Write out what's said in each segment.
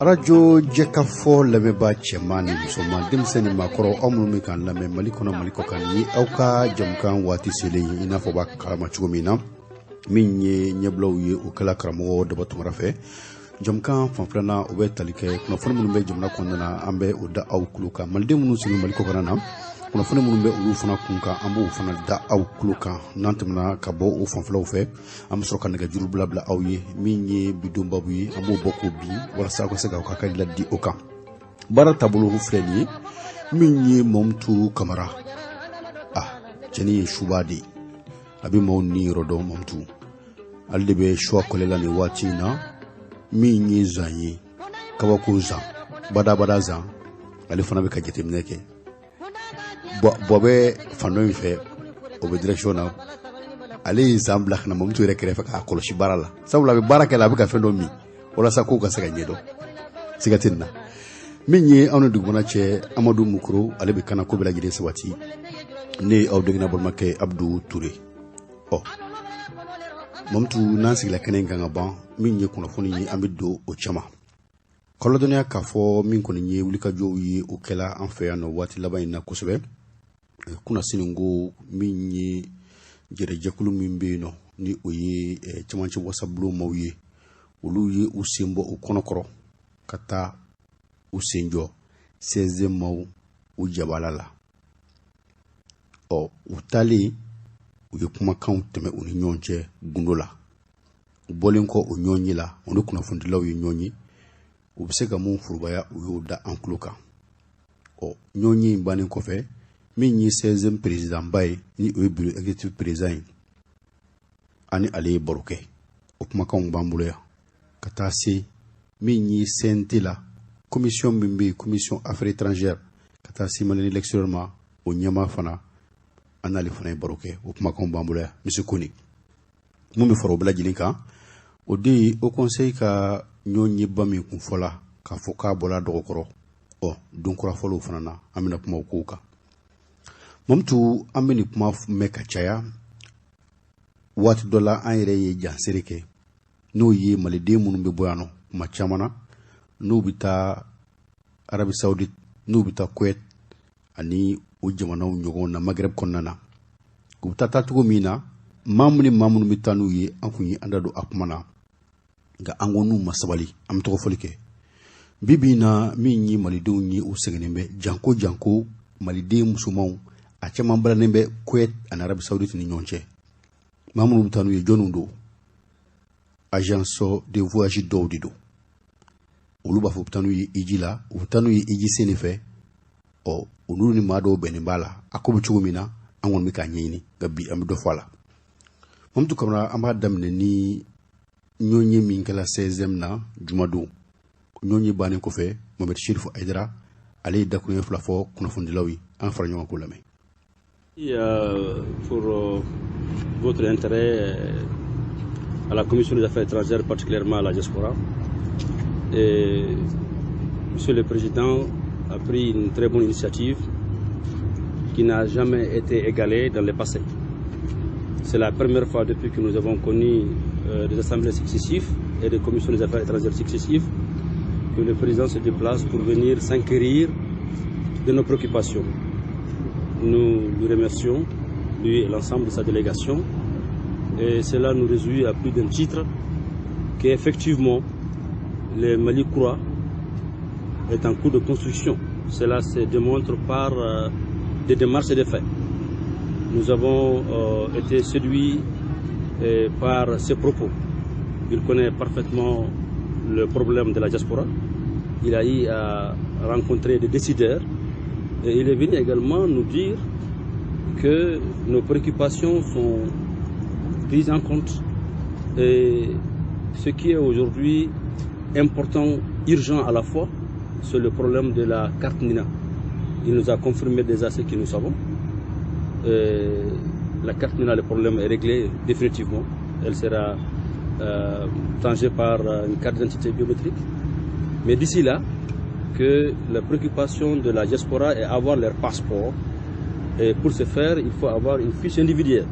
Radio Jekafo lameba chemani musoma dimseni makoro omumi kan lame maliko na maliko kan yi auka jamkan wati sele ina fo ba karama chugumina minye nyeblo yi ukala karamo de batumara fe jamkan fanflana obe talike kuna fone munumbe jamna kondana ambe oda au kuluka malde munu sinu maliko kanana kuna fone munumbe ulu fana kunka ambu fana da au kuluka nantemna kabo u fanflo fe am soroka naga juru blabla au yi minye bidumba bi ambu boko bi wala sa ko sega ka kala di oka bara tabulu hu freni minye momtu kamara jeni shubadi abi mawni rodo momtu alde be shwa kolela ni watina minye zanyi kawakuza bada za ali fana be ka jetemneke bobe fanoy fe obe direction na ali zambla na momtu rek refa ka koloshi barala sabula be baraka la be ka fendo mi wala sa ko ka saka nyedo sigatinna minye anu duguna che amadou mukro ali be kana ko be la jide sawati ne awdegna bol makke abdou touré momtu nansi la kenen ganga ban minye kuna foni ni amido o chama kolodonia ka fo min ko ni wulika jowi o kela en fe no wati labay na kusube kuna siningo minye jere jakulu mimbeno ni oye chamanchi wasablo mawye uluye usimbo ukonokoro kata usenjo 16 maw ujabalala utali uye kuma kan teme uni nyonche gundola bolinko o nyonyila onu kuna fundila uye nyonyi ubisega mun furubaya uyoda ankluka nyonyi mbani kofe minyi 16e président bay ni o bureau executive président ani ali boruke okuma kan bambuleya katasi minyi sentila commission mimbi commission affaires étrangères katasi malani l'extérieurement o nyama fana anali fana boruke okuma kan bambuleya misukuni mumbe foro bla jilinka o di au conseil ka nyonyi bami kun fola ka foka bola dogokoro dunkura folo fana na amina kuma ukuka momtu amini kuma meka chaya wati dola ayre ye jansirike no ye malide munumbe boyano kuma chamana no bita Arabie Saoudite no bita Kuwait ani ujamana unyogo na Maghreb konnana kubta tugo mina mamuni bitanu ye ankunyi andado akmana ga angonu masabali am to folike bibina minyi malidu nyi usengenembe janko malide musumaw a chama mbala nembe Kuwait en Arabie Saoudite ni nyonche mamunu bitanu ye jonundo agence de voyage dowdido uluba fu bitanu ye ijila bitanu ye iji senefe unuru ni mado benembala akobu chugumina angon mika nyini gabi am do fala momtu kamra amba damne ni nyonyi minkala 16e na jumadu nyonyi bani ko fe Mohamed Chérif Aïdara ali dakuné flafo kuna fundilawi en farño ko lamé pour votre intérêt à la commission des affaires étrangères, particulièrement à la diaspora. Et Monsieur le Président a pris une très bonne initiative qui n'a jamais été égalée dans le passé. C'est la première fois depuis que nous avons connu des assemblées successives et des commissions des affaires étrangères successives que le président se déplace pour venir s'enquérir de nos préoccupations. Nous lui remercions, lui et l'ensemble de sa délégation, et cela nous réjouit à plus d'un titre qu'effectivement le Mali croit est en cours de construction. Cela se démontre par des démarches et des faits. Nous avons été séduits par ses propos. Il connaît parfaitement le problème de la diaspora. Il a eu à rencontrer des décideurs et il est venu également nous dire que nos préoccupations sont prises en compte et ce qui est aujourd'hui important, urgent à la fois, c'est le problème de la carte NINA. Il nous a confirmé déjà ce que nous savons. La carte NINA, le problème est réglé définitivement. Elle sera changée par une carte d'identité biométrique. Mais d'ici là, que la préoccupation de la diaspora est avoir leur passeport. Et pour ce faire, il faut avoir une fiche individuelle.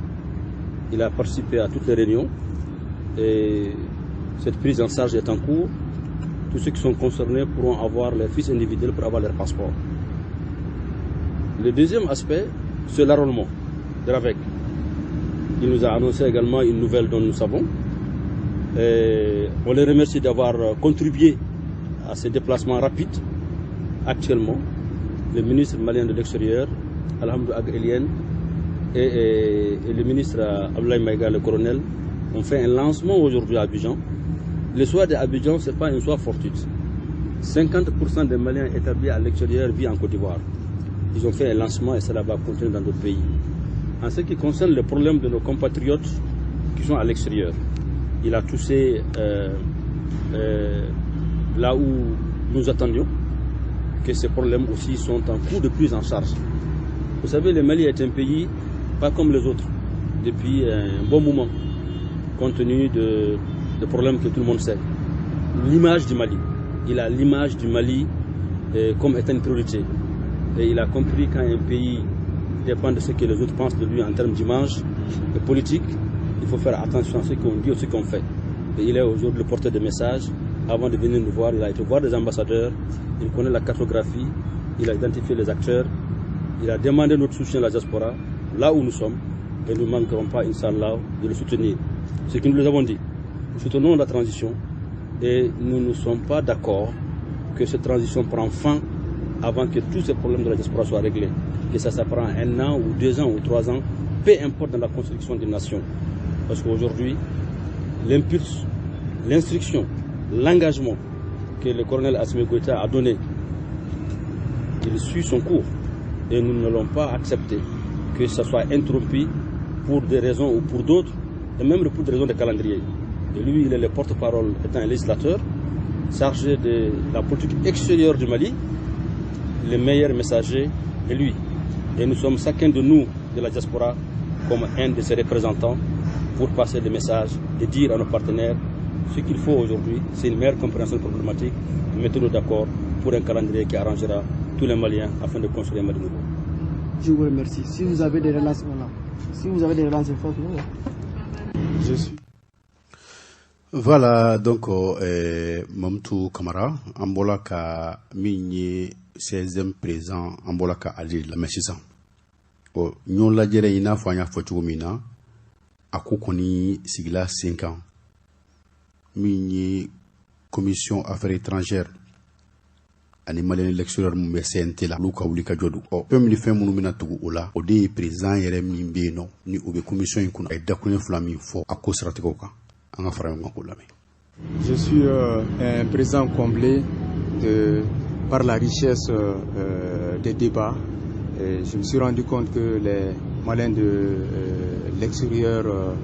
Il a participé à toutes les réunions et cette prise en charge est en cours. tous ceux qui sont concernés pourront avoir leurs fiches individuelles pour avoir leur passeport. Le deuxième aspect, c'est l'enrôlement de l'AVEC. Il nous a annoncé également une nouvelle dont nous savons. Et on les remercie d'avoir contribué à ces déplacements rapides. Actuellement, le ministre malien de l'Extérieur, Alhamdou Ag Elien, et le ministre Abdoulaye Maïga, le colonel, ont fait un lancement aujourd'hui à Abidjan. Le soir d'Abidjan, ce n'est pas un soir fortuit. 50% des Maliens établis à l'extérieur vivent en Côte d'Ivoire. Ils ont fait un lancement et cela va continuer dans d'autres pays. En ce qui concerne le problème de nos compatriotes qui sont à l'extérieur, il a touché là où nous attendions que ces problèmes aussi sont en cours de prise en charge. Vous savez, le Mali est un pays pas comme les autres depuis un bon moment, compte tenu de problèmes que tout le monde sait. L'image du Mali, il a l'image du Mali comme étant une priorité. Et il a compris quand un pays dépend de ce que les autres pensent de lui en termes d'image et politique, il faut faire attention à ce qu'on dit ou ce qu'on fait. Et il est aujourd'hui le porteur de messages. Avant de venir nous voir, il a été voir des ambassadeurs, il connaît la cartographie, il a identifié les acteurs, il a demandé notre soutien à la diaspora, là où nous sommes, et nous ne manquerons pas, Inch'Allah, de le soutenir. Ce que nous les avons dit, nous soutenons la transition et nous ne sommes pas d'accord que cette transition prend fin avant que tous ces problèmes de la diaspora soient réglés. Et ça prend 1 an ou 2 ans ou 3 ans, peu importe dans la construction d'une nation. Parce qu'aujourd'hui, l'impulse, l'instruction, l'engagement que le colonel Assimi Goïta a donné, il suit son cours. Et nous n'allons pas accepter que ça soit interrompu pour des raisons ou pour d'autres, et même pour des raisons de calendrier. Et lui, il est le porte-parole, étant un législateur, chargé de la politique extérieure du Mali. Le meilleur messager est lui. Et nous sommes chacun de nous, de la diaspora, comme un de ses représentants pour passer des messages et dire à nos partenaires ce qu'il faut aujourd'hui, c'est une meilleure compréhension problématique. Mettons-nous d'accord pour un calendrier qui arrangera tous les Maliens afin de construire un Mali nouveau. Je vous remercie. Si vous avez des relances, je suis. Voilà, donc, Mamtou Kamara, Ambolaka Migné, 16e présent, Ambolaka Ali, la Messisan. Nous la jere ina fanya fochumina, Akukoni Sigla 5 ans. Migné, Commission Affaires étrangères. Animal l'extérieur mbe CNT la luka wulika jodu o pemli fe munu mina tugu ola o de président yere mimbe no ni obe commission kuna e dakune flami fo akosrati ko kan anga fara ngako lame. Je suis un président comblé par la richesse des débats. Je me suis rendu compte que les Maliens de l'extérieur,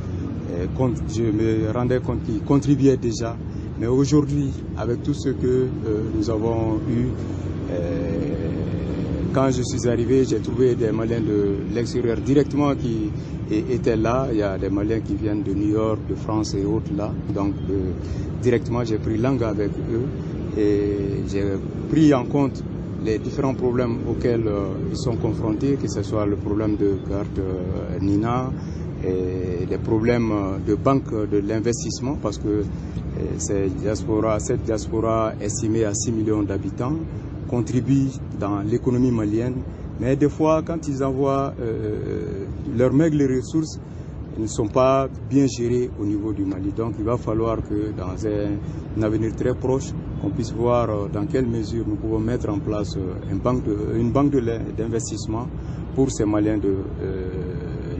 je me rendais compte qu'ils contribuaient déjà. Mais aujourd'hui, avec tout ce que nous avons eu, quand je suis arrivé, j'ai trouvé des Maliens de l'extérieur directement qui étaient là. Il y a des Maliens qui viennent de New York, de France et autres là. Donc directement, j'ai pris langue avec eux et j'ai pris en compte les différents problèmes auxquels ils sont confrontés, que ce soit le problème de carte Nina, et des problèmes de banque de l'investissement, parce que cette diaspora estimée à 6 millions d'habitants contribue dans l'économie malienne. Mais des fois, quand ils envoient leurs maigres ressources, elles ne sont pas bien gérées au niveau du Mali. Donc il va falloir que dans un avenir très proche, qu'on puisse voir dans quelle mesure nous pouvons mettre en place une banque d'investissement pour ces Maliens de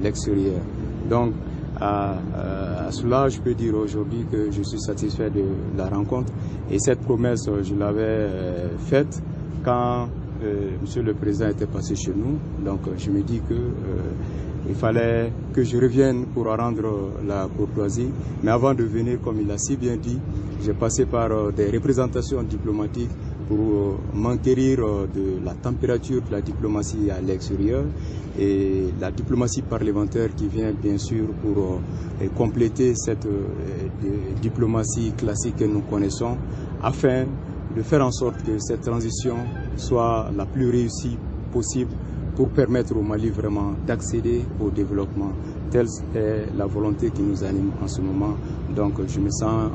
l'extérieur. Donc, à cela, je peux dire aujourd'hui que je suis satisfait de la rencontre. Et cette promesse, je l'avais faite quand Monsieur le Président était passé chez nous. Donc, je me dis que il fallait que je revienne pour rendre la courtoisie. Mais avant de venir, comme il l'a si bien dit, j'ai passé par des représentations diplomatiques pour m'enquérir de la température de la diplomatie à l'extérieur et la diplomatie parlementaire qui vient bien sûr pour compléter cette diplomatie classique que nous connaissons afin de faire en sorte que cette transition soit la plus réussie possible pour permettre au Mali vraiment d'accéder au développement. Telle est la volonté qui nous anime en ce moment. Donc je me sens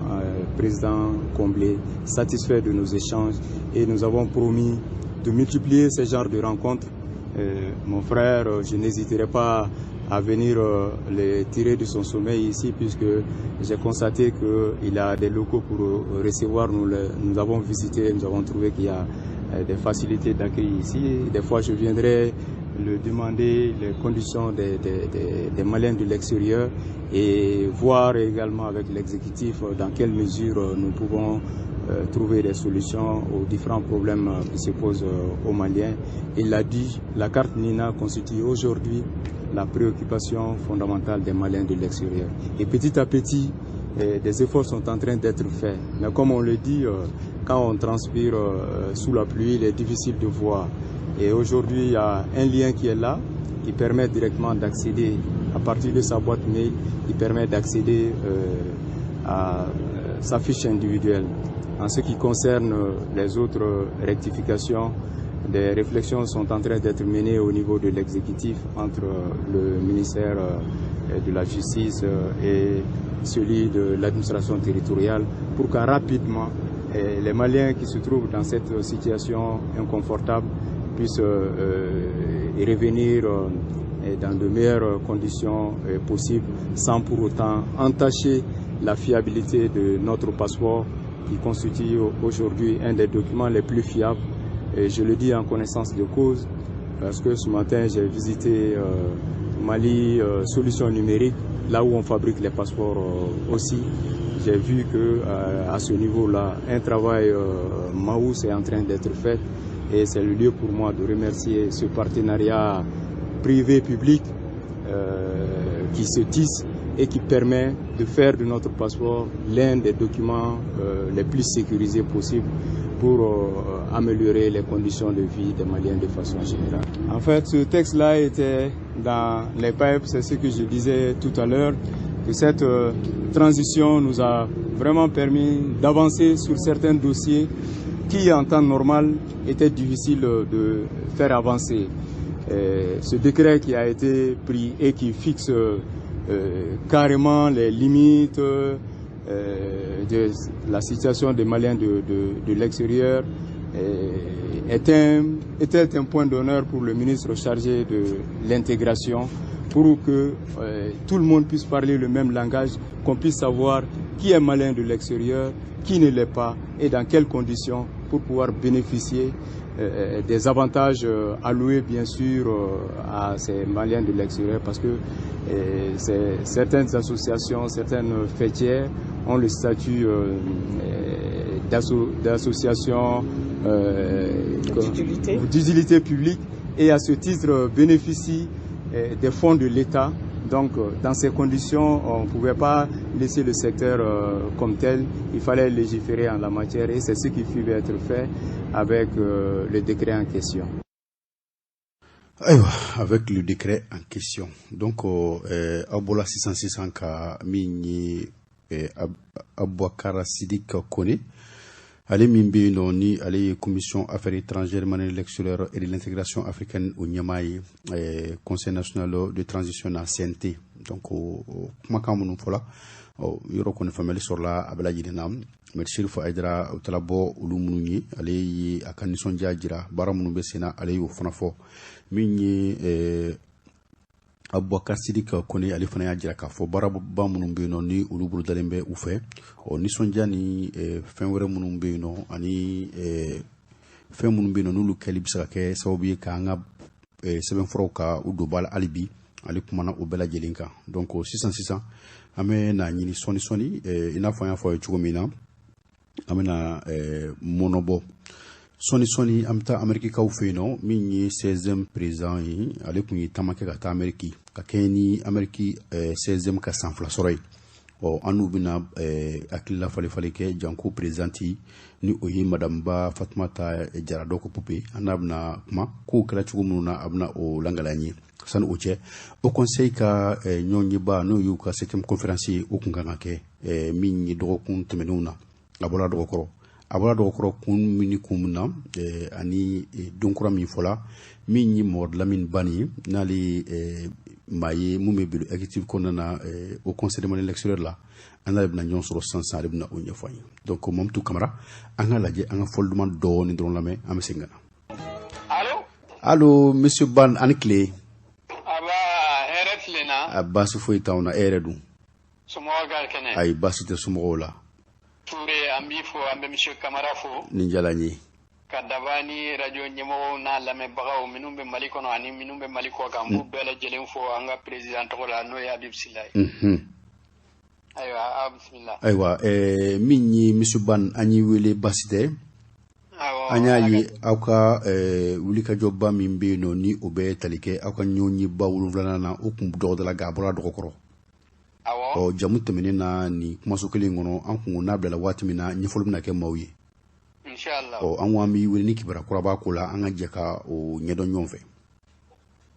président comblé, satisfait de nos échanges et nous avons promis de multiplier ce genre de rencontres. Mon frère, je n'hésiterai pas à venir les tirer de son sommeil ici, puisque j'ai constaté qu'il a des locaux pour recevoir. Nous avons visité, nous avons trouvé qu'il y a des facilités d'accueil ici. Des fois, je viendrai le demander les conditions des Maliens de l'extérieur et voir également avec l'exécutif dans quelle mesure nous pouvons trouver des solutions aux différents problèmes qui se posent aux Maliens. Il l'a dit, la carte NINA constitue aujourd'hui la préoccupation fondamentale des Maliens de l'extérieur. Et petit à petit, des efforts sont en train d'être faits. Mais comme on le dit, quand on transpire sous la pluie, il est difficile de voir. Et aujourd'hui, il y a un lien qui est là, qui permet directement d'accéder, à partir de sa boîte mail, qui permet d'accéder à sa fiche individuelle. En ce qui concerne les autres rectifications, des réflexions sont en train d'être menées au niveau de l'exécutif entre le ministère de la Justice et celui de l'administration territoriale pour que rapidement les Maliens qui se trouvent dans cette situation inconfortable puissent y revenir dans de meilleures conditions possibles sans pour autant entacher la fiabilité de notre passeport qui constitue aujourd'hui un des documents les plus fiables. Et je le dis en connaissance de cause parce que ce matin j'ai visité Mali Solutions Numériques, là où on fabrique les passeports aussi. J'ai vu que à ce niveau-là, un travail maous est en train d'être fait et c'est le lieu pour moi de remercier ce partenariat privé-public qui se tisse et qui permet de faire de notre passeport l'un des documents les plus sécurisés possibles pour améliorer les conditions de vie des Maliens de façon générale. En fait, ce texte-là était dans les pipes, c'est ce que je disais tout à l'heure, que cette transition nous a vraiment permis d'avancer sur certains dossiers qui, en temps normal, étaient difficiles de faire avancer. Ce décret qui a été pris et qui fixe carrément les limites de la situation des Maliens de l'extérieur était un point d'honneur pour le ministre chargé de l'intégration pour que tout le monde puisse parler le même langage, qu'on puisse savoir qui est Malien de l'extérieur, qui ne l'est pas et dans quelles conditions pour pouvoir bénéficier des avantages alloués bien sûr à ces Maliens de l'extérieur parce que certaines associations, certaines fêtières ont le statut d'association d'utilité publique et à ce titre bénéficient des fonds de l'État. Donc dans ces conditions, on ne pouvait pas laisser le secteur comme tel, il fallait légiférer en la matière et c'est ce qui fut être fait avec le décret en question. Avec le décret en question. Donc, Abola 606 ka mini Abouakara Sidik Kone, ale mimbe no ni ale commission affaires étrangères, Maliens de l'extérieur et de l'intégration africaine au Niamey, Conseil national de transition à CNT. Donc, comment on fola, yoro kone famille sur la abla yidinam. Merci for Aydra Talabo Ulumuni, ale akanison jajira, baramunu besena, ale yo fonafo. Minyi Abouakar Sidik Kone ale fana jira ka fo bara ba munun be no ni uluburu dalembe u fe o ni sonja ni fen were munun be no ani fen munun be no nulu kali bisa ke sababu ka nga seben foro ka u do bal alibi ali kuma na o bela jelinka donc 600 ame na nyini soni ina fo ya fo chugomina amena monobo soni amta Ameriki ka ufeno minyi 16e président yi ale kunyi tamake ka ta Ameriki ka keni Ameriki 16e ka sanfla soray o anu bina akilla fale ke janko présidenti ni oyi madame ba Fatmata Jarado ko poupé anabna kuma ko kala chugumuna abna o langalani san oche au conseil ka nyonyi ba no yu ka 7e conférence o kungana ke minyi do kun temenuna abola do koro abara do koro kun mini kumna ani donkura mi fola min ni mod Lamine Bani nali maye mume bilu executive konana au conseil de l'élection là ana ibna nyon soro sansa ibna onye fany donc mom tout camera anga laje anga foldement do ni dron lame am singana allo monsieur Ban an clé aba heret lena abasu foi tawna eredu sumo gal kene ay basu te sumo la touré ambi fo ambe monsieur Camara fo ni jalani kadabani radio nyemo na lame bagaw minumbe maliko no ani minumbe maliko gambu bela jelen fo anga president ko la no ya Habib Sillay aywa bismillah aywa minni monsieur Ban anyi wele basite anya yi aka wuli ka jobba min be no ni obe talike aka nyonyi ba wululana na okum do de la gabora do kokoro o jamu temene na ni kuma so kele ngono an kun na bla wati mina ni folum na ke mawyi inshallah o an wa mi wuli ni kibara kuraba kula an ajeka o nyedo nyonfe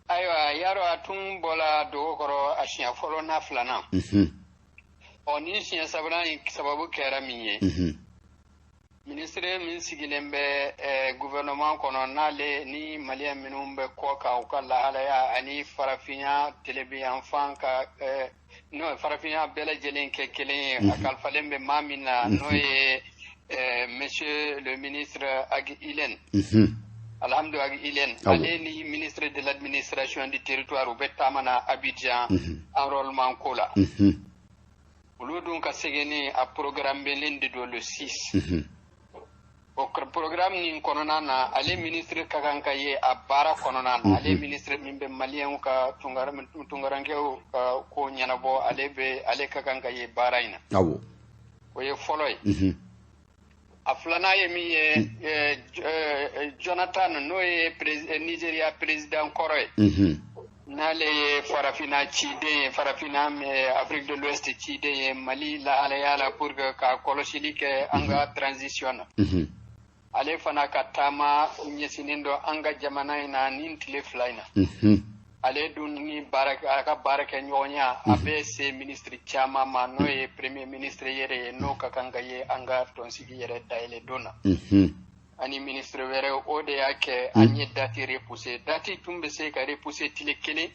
aywa yaro atun bola do kokoro ashiya folo na flana o ni siya sabana sababu kera minye ministre min sigilembe gouvernement kono nale ni malien minumbe koka ukalla halaya ani farafinya telebiyan fanka no farafinya bela jelen ke kelen akal falembe mamina noye monsieur le ministre Agi Ilen alhamdulillah Agi Ilen ale ni ministre de l'administration du territoire u betamana Abidjan enrôlement kola uludun ka segeni a programme belendi do le 6 o programme ni konona na ale ministre kakanka ye a bara konona na ale ministre mimbe malien ka tungarange ko nyanabo ale kakanka ye bara ina awo o ye foloy a flana ye mi ye Jonathan no ye Nigeria président koroy nale farafina chide farafina Afrique de l'Ouest chide Mali la ala yala pour que ka kolosili ke anga transition ale fana katama nyesinindo anga jamana ina nintile flaina ale dun ni baraka nyonya abe se ministre chama ma no ye premier ministre yere no kakanga ye anga tonsigi yere daile dona ani ministre were ode yake anye dati repoussé dati tumbe se ka repoussé tilekele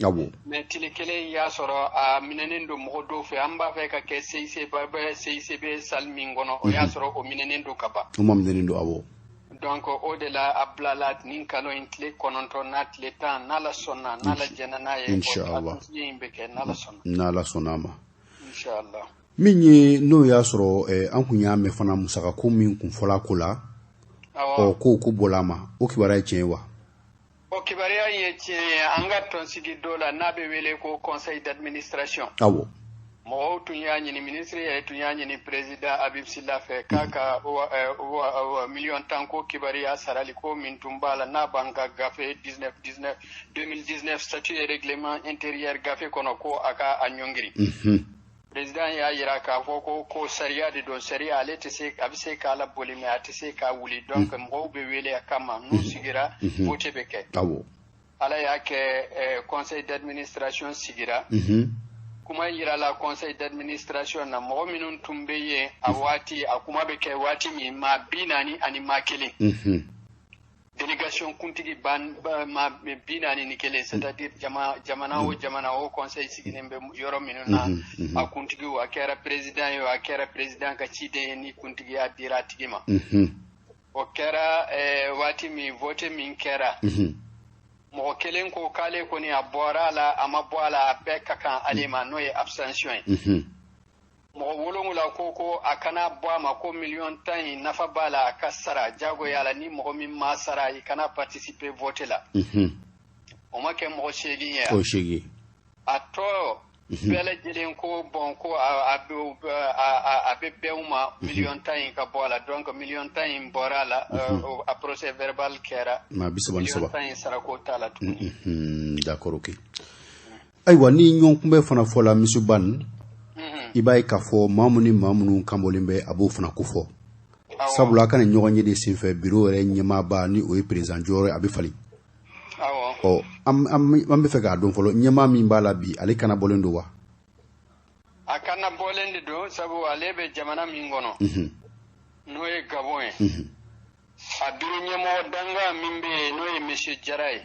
mais tilekele ya soro a minenendo modo fe amba fe ka ke CICB salmingono o ya soro o minenendo kaba o minenendo awo donc au-delà ablalat nin kalo intle kononto natle tan nala sonna nala janana ye inshallah yimbeke nala sonna nala sonama inshallah minyi no ya soro an kunya me fana musaka ko min kun fola kula o ko bolama o kibara chenwa o kibara ye che anga ton sigi dola nabe wele ko conseil d'administration awo mo tunyani ni ministre ya tunyani ni president Habib Silla fe kaka million tanko kibari ya sarali ko min tumbala na banka gafe 2019 statut et règlement intérieur gafe kono ko aka anyongiri president ya yira ka foko ko sharia de don sharia alete se abise kala bolime atise ka wuli donc mo be wele akama no sigira vote beke awo ala yake conseil d'administration sigira kuma yira la conseil d'administration na mo minun tumbe awati akuma be ke wati mi ma binani ani makele délégation kuntigi ban ma binani ni kele c'est-à-dire jamana o conseil siginembe yoro minuna akuntigi wa kera président ka chide ni kuntigi adira tigima o kera wati mi vote min kera mo kelen ko kale ko ni abora la amabwala beka kan alema no ye abstention mo wolongula ko akana bwa ma ko million tan nafa bala akasara jago yala ni mo min masara ikana participer voter la o make mo shegi ya o shegi ato bela jelen ko bon ko abe beuma million tan ka bola donc million tan borala a procès verbal kera ma bisaban saba tan sara ko tala d'accord ok aywa ni nyon kumbe fana fola monsieur Ban ibai ka fo mamunu kambolimbe abo fana ko fo sabula kana nyogonye de sinfe bureau re nyema ba ni o président jore abi fali o am be fe ga don folo nyema mi mbala bi ale kana bolendo wa akana bolende do sabu alebe jamana mi ngono n'o ye Gabon ye a biro ɲɛmɔgɔ danga min bɛ yen n'o ye monsieur Jara ye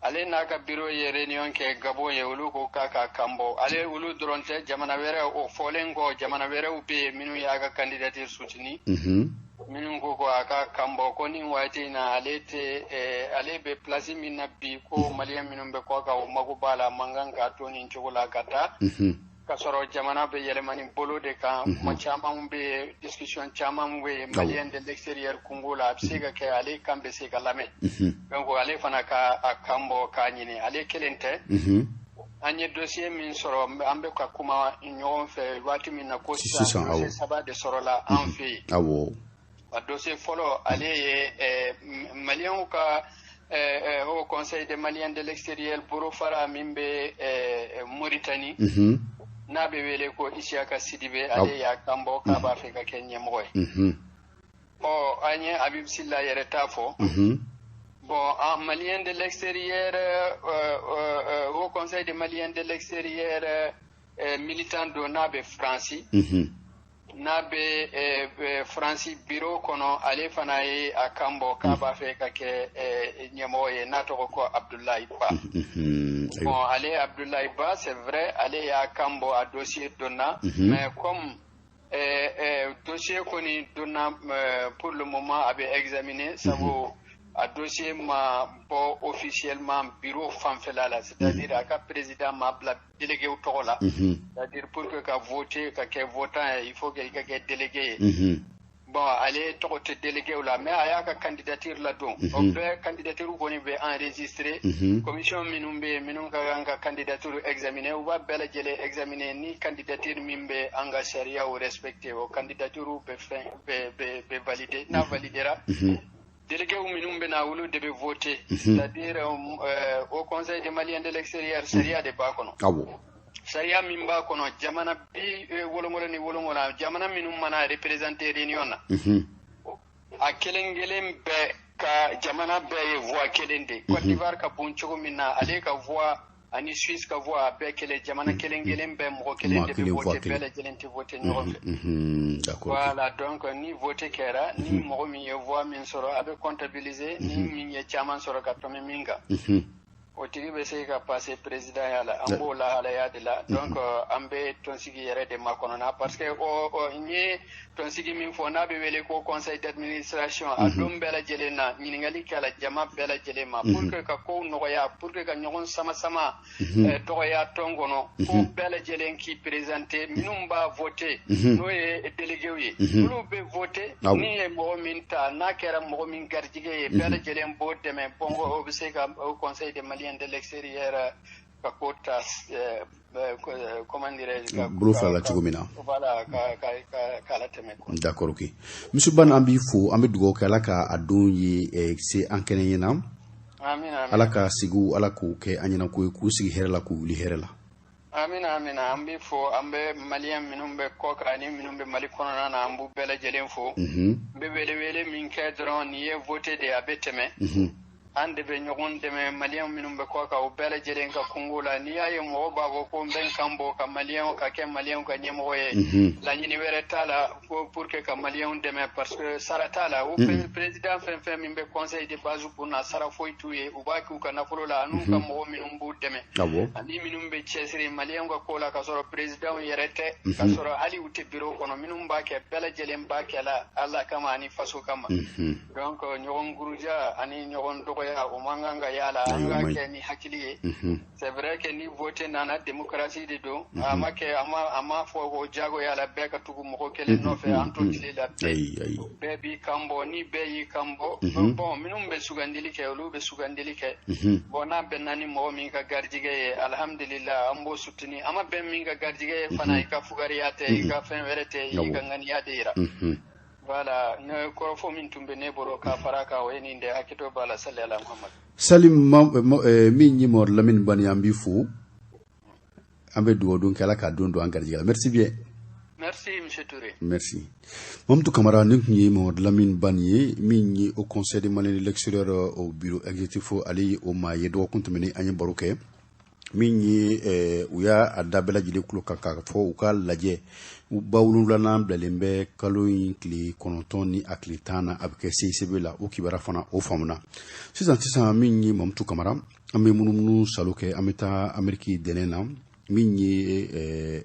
ale n'a ka biro ye réunion kɛ Gabon ye olu ko k'a ka kan bɔ ale olu dɔrɔn tɛ jamana wɛrɛ o fɔlen kɔ jamana wɛrɛw bɛ yen minnu y'a ka candidature soutenir minnu ko ko a ka kan bɔ ko nin waati in na ale bɛ place min na bi ko maliyɛn minnu bɛ kɔ kan o mago b'a la man kan k'a to nin cogo la ka taa ka sɔrɔ jamana bɛ yɛlɛmani bolo de kan kuma caman bɛ yen discussion caman bɛ yen maliyɛn de l'extérieur kungo la a bɛ se ka kɛ ale kan bɛ se ka lamɛn donc ale fana ka a kan bɔ k'a ɲini ale kelen tɛ an ye dossier min sɔrɔ an bɛ ka kuma ɲɔgɔn fɛ waati min na ko sisan dossier 3 de sɔrɔla an fɛ yen a dossier fɔlɔ ale ye maliyɛnw ka au conseil des maliens de l'extérieur boro fara min bɛ Mauritanie n'a bɛ wele ko Isiaka Sidibe ale y'a kan bɔ k'a b'a fɛ ka kɛ ɲɛmɔgɔ ye an ye Habib Silla yɛrɛ ta fɔ bon en malien de l'extérieur au conseil des maliens de l'extérieur militant do n'a bɛ Fransi n'a bɛ Fransi bureau kɔnɔ ale fana ye a kan bɔ k'a b'a fɛ ka kɛ ɲɛmɔgɔ ye n'a tɔgɔ ko Abdoulaye Ba bon ale Abdoulaye Ba c'est vrai ale y'a kan bɔ a dossier donna mais comme dossier kɔni donna pour le moment a bɛ examiner sabu a dossier ma bɔ officiellement bureau fanfɛla la c'est-à-dire a ka président ma bila délégué tɔgɔ la c'est-à-dire pour que ka voter ka kɛ votant il faut que i ka kɛ délégué ye bon ale tɔgɔ tɛ délégué la mais a y'a ka candidature la don o bɛɛ candidature kɔni bɛ enregistré commission minnu bɛ yen minnu ka kan ka candidature examiner u b'a bɛɛ lajɛlen examiner ni candidature min bɛ an ka sariyaw respecté o candidature bɛ valider n'a validera délégué minnu bɛ na olu de bɛ voter c'est-à-dire au conseil des maliens de l'extérieur sariya de b'a kɔnɔ sariya min b'a kɔnɔ jamana bi wolonwula ni wolonwula jamana minnu mana représenter réunion na a kelen kelen bɛɛ ka jamana bɛɛ ye voix kelen de Côte d'Ivoire ka bon cogo min na ale ka voix ani Suisse ka voix bɛɛ kelen jamana kelen kelen bɛɛ mɔgɔ kelen de bɛ voter bɛɛ lajɛlen tɛ voter ɲɔgɔn fɛ voilà donc ni voter kɛra ni mɔgɔ min ye voix min sɔrɔ a bɛ comptabiliser ni min ye caman sɔrɔ ka tɛmɛ min kan o tigi bɛ se ka passer président ya la an b'o lahalaya de la donc an bɛ tɔnsigi yɛrɛ de makɔnɔna parce que n ye tɔnsigi min fɔ n'a bɛ wele ko conseil d'administration a don bɛɛ lajɛlen na ɲininkali kɛ la jama bɛɛ lajɛlen ma pour que ka kow nɔgɔya pour que ka ɲɔgɔn sama dɔgɔya tɔn kɔnɔ ko bɛɛ lajɛlen k'i présenter minnu b'a voter n'o ye déléguéw ye olu bɛ voter ni ye mɔgɔ min ta n'a kɛra mɔgɔ min garijɛgɛ ye bɛɛ lajɛlen b'o dɛmɛ bon o bɛ se ka au conseil des maliens de l'extérieur ka ko ta comment dirais-je bolo fila la cogo min na voilà ka la tɛmɛ d'accord ok monsieur Ban an b'i fo an bɛ dugawu kɛ ala ka a don ye se an kɛnɛ ɲɛna amina ala ka sigi ala k'o kɛ an ɲɛna ko ye k'u sigi hɛrɛ la k'u wuli hɛrɛ la amina an b'i fo an bɛ maliyɛn minnu bɛ kɔ kan ani minnu bɛ Mali kɔnɔna na an b'u bɛɛ lajɛlen fo n bɛ wele min kɛ dɔrɔn nin ye voté de a bɛ tɛmɛ an de bɛ ɲɔgɔn dɛmɛ maliyɛn minnu bɛ kɔ kan o bɛɛ lajɛlen ka kungo la n'i y'a ye mɔgɔ b'a fɔ ko n bɛ n kan bɔ ka maliyɛnw ka kɛ maliyɛnw ka ɲɛmɔgɔ ye laɲini wɛrɛ t'a la pour que ka maliyɛnw dɛmɛ parce que sara t'a la o président fɛn fɛn min bɛ conseil de base kunna sara foyi t'u ye u b'a k'u ka nafolo la an'u ka mɔgɔ minnu b'u dɛmɛ ani minnu bɛ cɛsiri maliyɛnw ka ko la ka sɔrɔ président yɛrɛ tɛ ka sɔrɔ hali u tɛ bureau kɔnɔ minnu b'a kɛ bɛɛ lajɛlen b'a kɛ la ala kama ani faso kama donc ɲɔgɔn guruja ani ɲɔgɔn dɔgɔya o man kan ka yala an ka kɛ ni hakili ye c'est vrai que ni vote nana démocratie de don a ma fɔ ko jagoya la bɛɛ ka tugu mɔgɔ kelen nɔfɛ an to tile la bɛɛ b'i kan bɔ ni bɛɛ y'i kan bɔ bon minnu bɛ sugandili kɛ olu bɛ sugandili kɛ bon n'a bɛnna ni mɔgɔ min ka garijɛgɛ ye alhamdulillah an b'o sutini an ma bɛn min ka garijɛgɛ ye fana i ka fugariya tɛ i ka fɛn wɛrɛ tɛ i ka ŋaniya de yira voilà ne kɔrɔfɔ min tun bɛ ne bolo ka fara kan o ye nin de hakɛto b'a la sali ala muhammad salim min yi mor Lamine Bani an b'i fo an bɛ dugawu don kɛ ala k'a don an garijɛgɛ la merci bien merci monsieur Touré merci Mamadou Camara ne tun ye Mamadou Lamine Bani ye min ye au conseil des maliens de l'extérieur au bureau exécutif ale ye o maa ye dɔgɔkun tɛmɛnen an ye baro kɛ min ye u y'a a da bɛɛ lajɛlen kulo kan k'a fɔ u ka lajɛ ba wolonwulanan bilalen bɛ kalo in tile 9 ni a tile 10 na a bɛ kɛ CICB la o kibaruya fana o faamuna sisan min ye Mamutu Kamara an bɛ munumunu salo kɛ an bɛ taa Ameriki dɛnɛn na min ye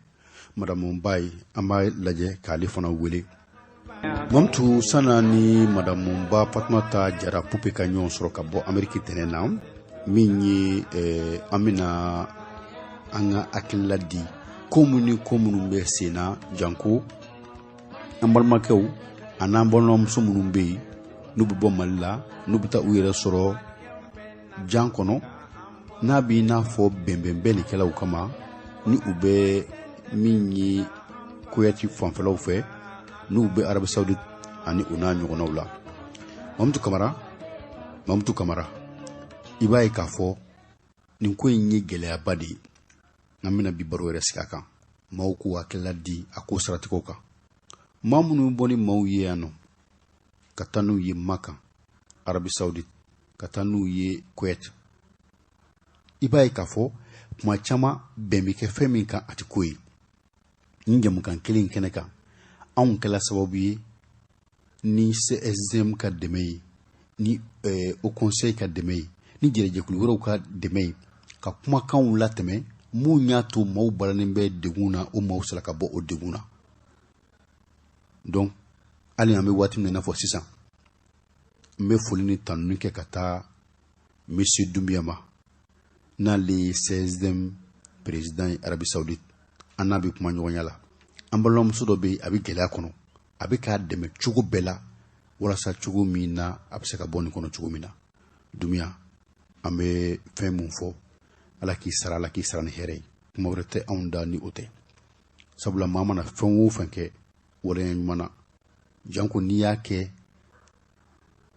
Madamu Ba ye an b'a lajɛ k'ale fana wele Mamutu sana ni Madamu Ba Fatumata Jara Pupe ka ɲɔgɔn sɔrɔ ka bɔ Ameriki dɛnɛn na min ye an bɛna an ka hakilila di ko minnu bɛ sen na janko an balimakɛw a n'an balimamuso minnu bɛ yen n'u bɛ bɔ Mali la n'u bɛ taa u yɛrɛ sɔrɔ jan kɔnɔ n'a bɛ i n'a fɔ bɛnbɛnlikɛlaw kama ni u bɛ min ye Kuyati fanfɛlaw fɛ n'u bɛ Arabi Saoudite ani u n'a ɲɔgɔnnaw la Mamutu Kamara i b'a ye k'a fɔ nin ko in ye gɛlɛyaba de ye an bɛna bi baro yɛrɛ sigi a kan maaw k'u hakilila di a ko saratigɛw kan maa minnu bɔ ni maaw ye yan nɔ ka taa n'u ye Maka Arabi Saoudite ka taa n'u ye Kuwait i b'a ye k'a fɔ kuma caman bɛn bɛ kɛ fɛn min kan a tɛ ko ye ni jamukan kelen kɛnɛ kan anw kɛla sababu ye ni CSDM ka dɛmɛ ye ni Haut Conseil ka dɛmɛ ye ni jɛrɛjɛkulu wɛrɛw ka dɛmɛ ye ka kumakanw latɛmɛ mun y'a to maaw balannen bɛ degun na o maaw sera ka bɔ o degun na donc hali an bɛ waati min na i n'a fɔ sisan n bɛ foli ni tanuni kɛ ka taa Monsieur Doumbia ma n'ale ye CSDM président ye Arabi Saoudite an n'a bɛ kuma ɲɔgɔnya la an balimamuso dɔ bɛ yen a bɛ gɛlɛya kɔnɔ a bɛ k'a dɛmɛ cogo bɛɛ la walasa cogo min na a bɛ se ka bɔ nin kɔnɔ cogo min na Doumbia an bɛ fɛn mun fɔ ala k'i sara ni hɛrɛ ye kuma wɛrɛ tɛ anw da ni o tɛ sabula maa mana fɛn o fɛn kɛ waleya ɲuman na janko n'i y'a kɛ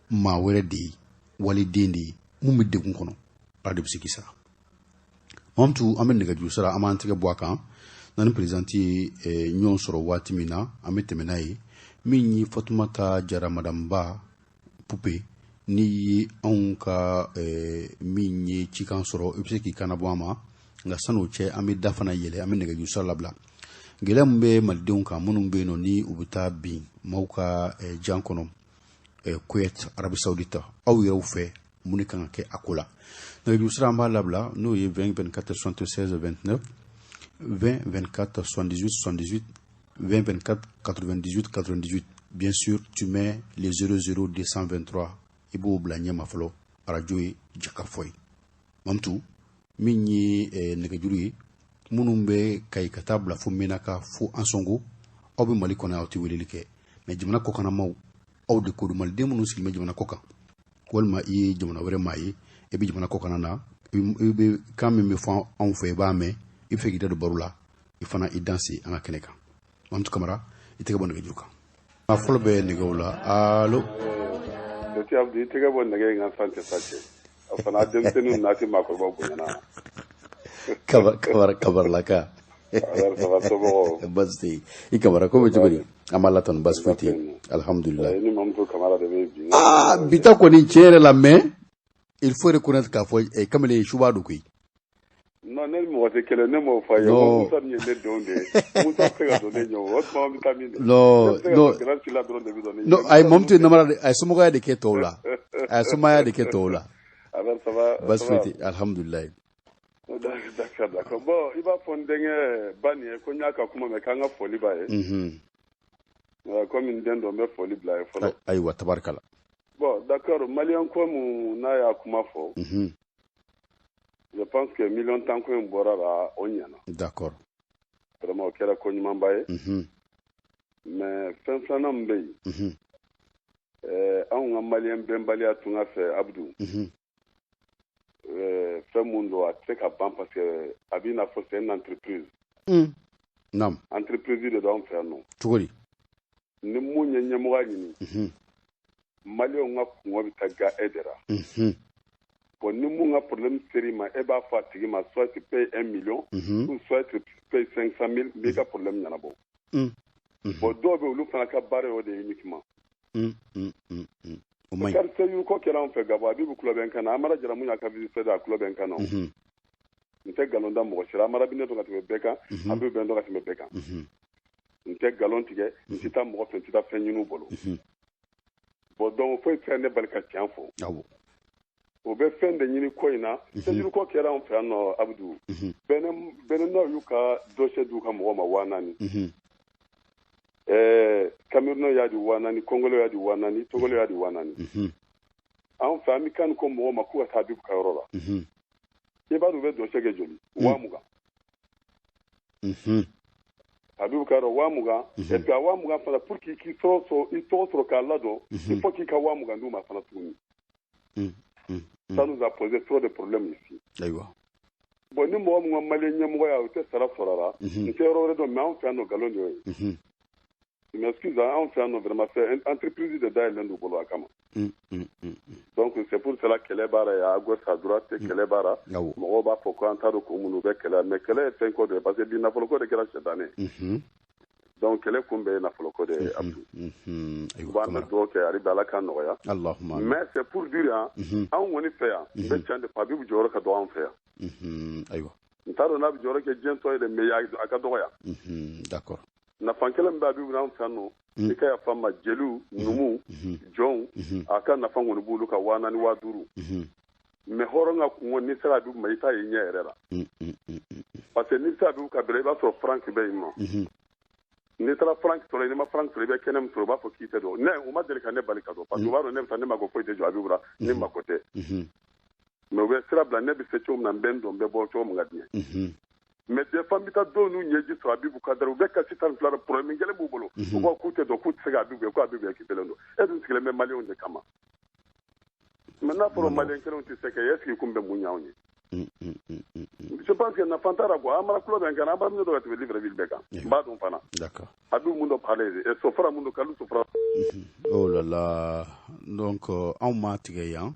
maa wɛrɛ de ye waliden de ye mun bɛ degun kɔnɔ ala de bɛ se k'i sara Mamutu an bɛ nɛgɛjuru sira an b'an tɛgɛ bɔ a kan na ni présidente ye ɲɔgɔn sɔrɔ waati min na an bɛ tɛmɛ n'a ye min ye Fatumata Jara Madamu Ba Pupe ni ye anw ka min ye cikan sɔrɔ i bɛ se k'i kana bɔ an ma nka san'o cɛ an bɛ da fana yɛlɛ an bɛ nɛgɛjuru sira labila gɛlɛya min bɛ malidenw kan minnu bɛ yen nɔ ni u bɛ taa bin maaw ka jan kɔnɔ Kuwait Arabi Saoudite aw yɛrɛw fɛ mun de kan ka kɛ a ko la nɛgɛjuru sira an b'a labila n'o ye 20 24 76 29 20 24 78 78 20 24 98 98 bien sûr tu mets les 00 223 i b'o bila ɲɛma fɔlɔ arajo ye Jakafɔ ye Mamutu min ye nɛgɛjuru ye minnu bɛ Kayi ka taa bila fo Menaka fo Ansongo aw bɛ Mali kɔnɔ aw tɛ weleli kɛ mais jamana kɔkanamaw aw de ko don maliden minnu sigilen bɛ jamana kɔkan walima i ye jamana wɛrɛ maa ye i bɛ jamana kɔkanna na i bɛ kan min bɛ fɔ anw fɛ i b'a mɛn i bɛ fɛ k'i da don baro la i fana i danse an ka kɛnɛ kan Mamutu Kamara i tɛgɛ bɔ nɛgɛjuru kan a fɔlɔ bɛ nɛgɛw la allo Dɔtí Abdu i tɛgɛ bɔ nɛgɛ in kan san tɛ sase a fana denmisɛnninw n'a tɛ maakɔrɔbaw bonyana kabaralaka basi tɛ yen i Kamara ko bɛ cogo di an b'a la tan basi foyi tɛ yen alhamdulilayi ni Mamutu Kamara de bɛ bi bi ta kɔni tiɲɛ yɛrɛ la mais il faut reconnaître k'a fɔ kamalen suba don koyi non ne ni mɔgɔ tɛ kɛlɛ ne m'o fɔ a ye Musa min ye ne denw de ye Musa tɛ se ka don ne ɲɛ o tuma an bɛ taa min de non a ye Mamutu ye namara a ye somɔgɔya de kɛ tɔw la a ye somɔgɔya de kɛ tɔw la basi foyi tɛ alhamdulilayi d'accord bon i b'a fɔ n denkɛ ba nin ye ko n y'a ka kuma mɛn k'an ka foli b'a ye komi n den dɔ n bɛ foli bila a ye fɔlɔ ayiwa tabarikala bon d'accord maliyɛn ko mun n'a y'a kuma fɔ je pense que million tan ko in bɔra la o ɲɛna d'accord vraiment o kɛra ko ɲumanba ye mais fɛn filanan min bɛ yen anw ka maliyɛn bɛnbaliya tun ka fɛ Abdu fɛn mun don a tɛ se ka ban parce que a b'i n'a fɔ c'est une entreprise naam entreprise de don anw fɛ yan nɔ cogo di ni mun ye ɲɛmɔgɔya ɲini maliyɛnw ka kɔngɔ bɛ taa ga e de la bon ni mun ka problème seri ma e b'a fɔ a tigi ma soit tu payes 1 million ou soit tu payes 500 000 mais ka problème ɲɛnabɔ bon dɔw bɛ olu fana ka baara y'o de ye uniquement karisa y'u ko kɛra anw fɛ Gabon Abibu kulo bɛ n kan na Amara Jaramu y'a ka visite a kulo bɛ n kan na nte galon da mɔgɔ sira mara bine to ka tɛmɛ bɛɛ kan a bɛ bɛn to ka tɛmɛ bɛɛ kan nte galon tigɛ n tɛ taa mɔgɔ fɛ n tɛ taa fɛn ɲini bolo bon donc foyi tɛ ne bali ka tiɲɛ fɔ o bɛ fɛn de ɲini ko in na cɛnjuru ko kɛra an fɛ yan nɔ abudu bɛnɛnaw y'u ka dossier d'u ka mɔgɔ ma 4000 Cameroun y'a di 4000 Congolais y'a di 4000 Togolais y'a di 4000 an fɛ an bɛ kan ko mɔgɔ ma k'u ka taa Habibu ka yɔrɔ la i b'a dɔn u bɛ dossier kɛ joli 20,000 Habibu ka yɔrɔ 20,000 et puis a 20,000 fana pour k'i tɔgɔ sɔrɔ k'a ladɔn il faut k'i ka 20,000 d'u ma fana tuguni ça nous a posé trop de problèmes ici. Bon, ni mɔgɔ min ka Malien ɲɛmɔgɔ ya o tɛ sara sɔrɔ la n tɛ yɔrɔ wɛrɛ dɔn mais anw fɛ yan nɔ nkalon de y'o ye. Mais excuse anw fɛ yan nɔ vraiment c'est entreprise de dayɛlɛlen d'u bolo a kama. Donc c'est pour cela kɛlɛ b'a la à gauche à droite kɛlɛ b'a la mɔgɔw b'a fɔ ko an t'a dɔn kun minnu bɛ kɛlɛ mais kɛlɛ ye fɛn ko de ye parce que bi nafoloko de kɛra sɛtanɛ. Donc kɛlɛ kun bɛ nafoloko de ye Abdou. U b'an bɛ dugawu kɛ hali bi Ala ka nɔgɔya. Mais c'est pour dire anw kɔni fɛ yan n bɛ tiɲɛ de fɔ Habibu jɔyɔrɔ ka dɔgɔ anw fɛ yan. N t'a dɔn n'a bɛ jɔyɔrɔ kɛ diɲɛ tɔ ye dɛ mais a ka dɔgɔ yan. D'accord. Nafa kelen min bɛ Habibu n'anw fɛ yan nɔ i ka yafa n ma jeliw numu jɔnw a ka nafa kɔni b'olu ka 4000 5000 mais hɔrɔn ka kungo n'i sera Habibu ma i t'a ye ɲɛ yɛrɛ la parce que n'i sera Habibu ka bɛrɛ i b'a sɔrɔ Frank bɛ yen nɔ. N'i taara Frank sɔrɔ n'i ma Frank sɔrɔ i bɛ kɛnɛ min sɔrɔ u b'a fɔ k'i tɛ dɔn ne u ma deli ka ne bali ka dɔn parce que u b'a dɔn ne bɛ taa ne mako foyi tɛ jɔ Habibu la ne mako tɛ mais u bɛ sira bila ne bɛ se cogo min na n bɛ n dɔn n bɛ bɔ cogo min ka di ye mais des fois n bɛ taa dɔw n'u ɲɛji sɔrɔ Habibu ka dara u bɛ kasi 12 la problème kelen b'u bolo u ko k'u tɛ dɔn k'u tɛ se ka Habibu ye ko Habibu ye kipelen don e dun sigilen bɛ Maliens de kama mais n'a fɔra Maliens kelenw tɛ se kɛ est ce que kun bɛ mun ɲɛ anw ye. Je pense que nafa t'a la quoi an mara kulo bɛ n kan an b'a minɛ dɔ ka tɛmɛ Libreville bɛɛ kan n b'a dɔn fana Habibu mun dɔ parler sofara mun dɔ kalu sofara. Oh là là donc anw m'a tigɛ yan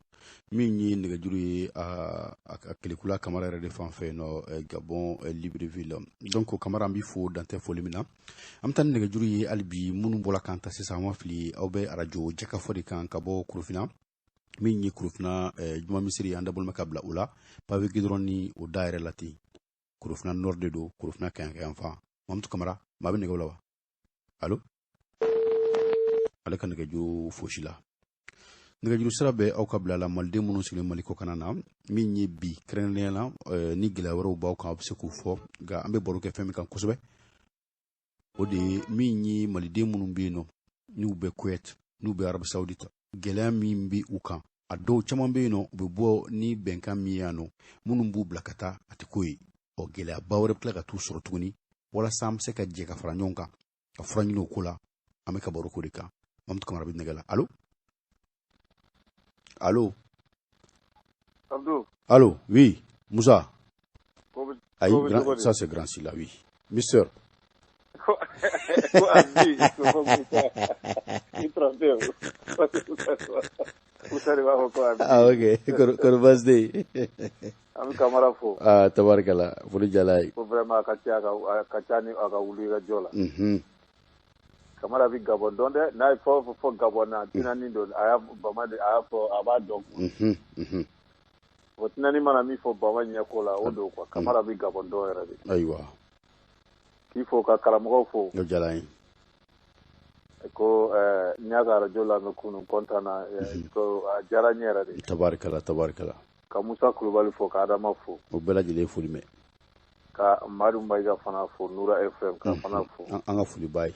min ye nɛgɛjuru ye a kelikula Kamara yɛrɛ de fan fɛ nɔ Gabon Libreville donc Kamara an b'i fo dantɛ foli min na an bɛ taa ni nɛgɛjuru ye hali bi minnu bɔra k'an ta sisan an ma fili aw bɛ arajo Jɛkafɔ de kan ka bɔ Kurufina min ye Kurufina juma misiri an dabɔlen bɛ ka bila u la pavé goudron ni o da yɛrɛ la ten Kurufina nord de don Kurufina kayanka yan fan Mamutu Kamara maa bɛ nɛgɛw la wa allo ale ka nɛgɛjuru fosi la nɛgɛjuru sira bɛ aw ka bila la maliden minnu sigilen Mali kɔkan na min ye bi kɛrɛnkɛrɛnnenya la ni gɛlɛya wɛrɛw b'aw kan aw bɛ se k'u fɔ nka an bɛ baro kɛ fɛn min kan kosɛbɛ o de ye min ye maliden minnu bɛ yen nɔ n'u bɛ Kuwait n'u bɛ Arabi Saoudite gɛlɛya min bɛ u kan a dɔw caman bɛ yen nɔ u bɛ bɔ ni bɛnkan min ye yan nɔ minnu b'u bila ka taa a tɛ ko ye ɔ gɛlɛyaba wɛrɛ bɛ tila ka t'u sɔrɔ tuguni walasa an bɛ se ka jɛ ka fara ɲɔgɔn kan ka fura ɲini o ko la an bɛ ka baro ko de kan Mamutu Kamara bɛ nɛgɛ la allo allo Abdou allo oui Moussa aïe ça c'est grand si là oui Mister ah ok Korbasde am Kamara fo ah tabarakala foli jalai ko vraiment ka ca ni aga wuli ga jola Kamara bi Gabon donde na fo Gabon na tinani don aya bama de aya fo aba donc o tinani mana mi fo bama nya ko la o do ko Kamara bi Gabon do era de aywa il faut ka karamɔgɔw fo o jalai ko nyaga radio la me kunu kontana ko jara nyera de tabarakala ka Musa Kulubali fo ka Adama fo o bɛɛ lajɛlen foli mɛ ka Madu Mbayiga fana fo Nura FM ka fana fo an ka foli bayi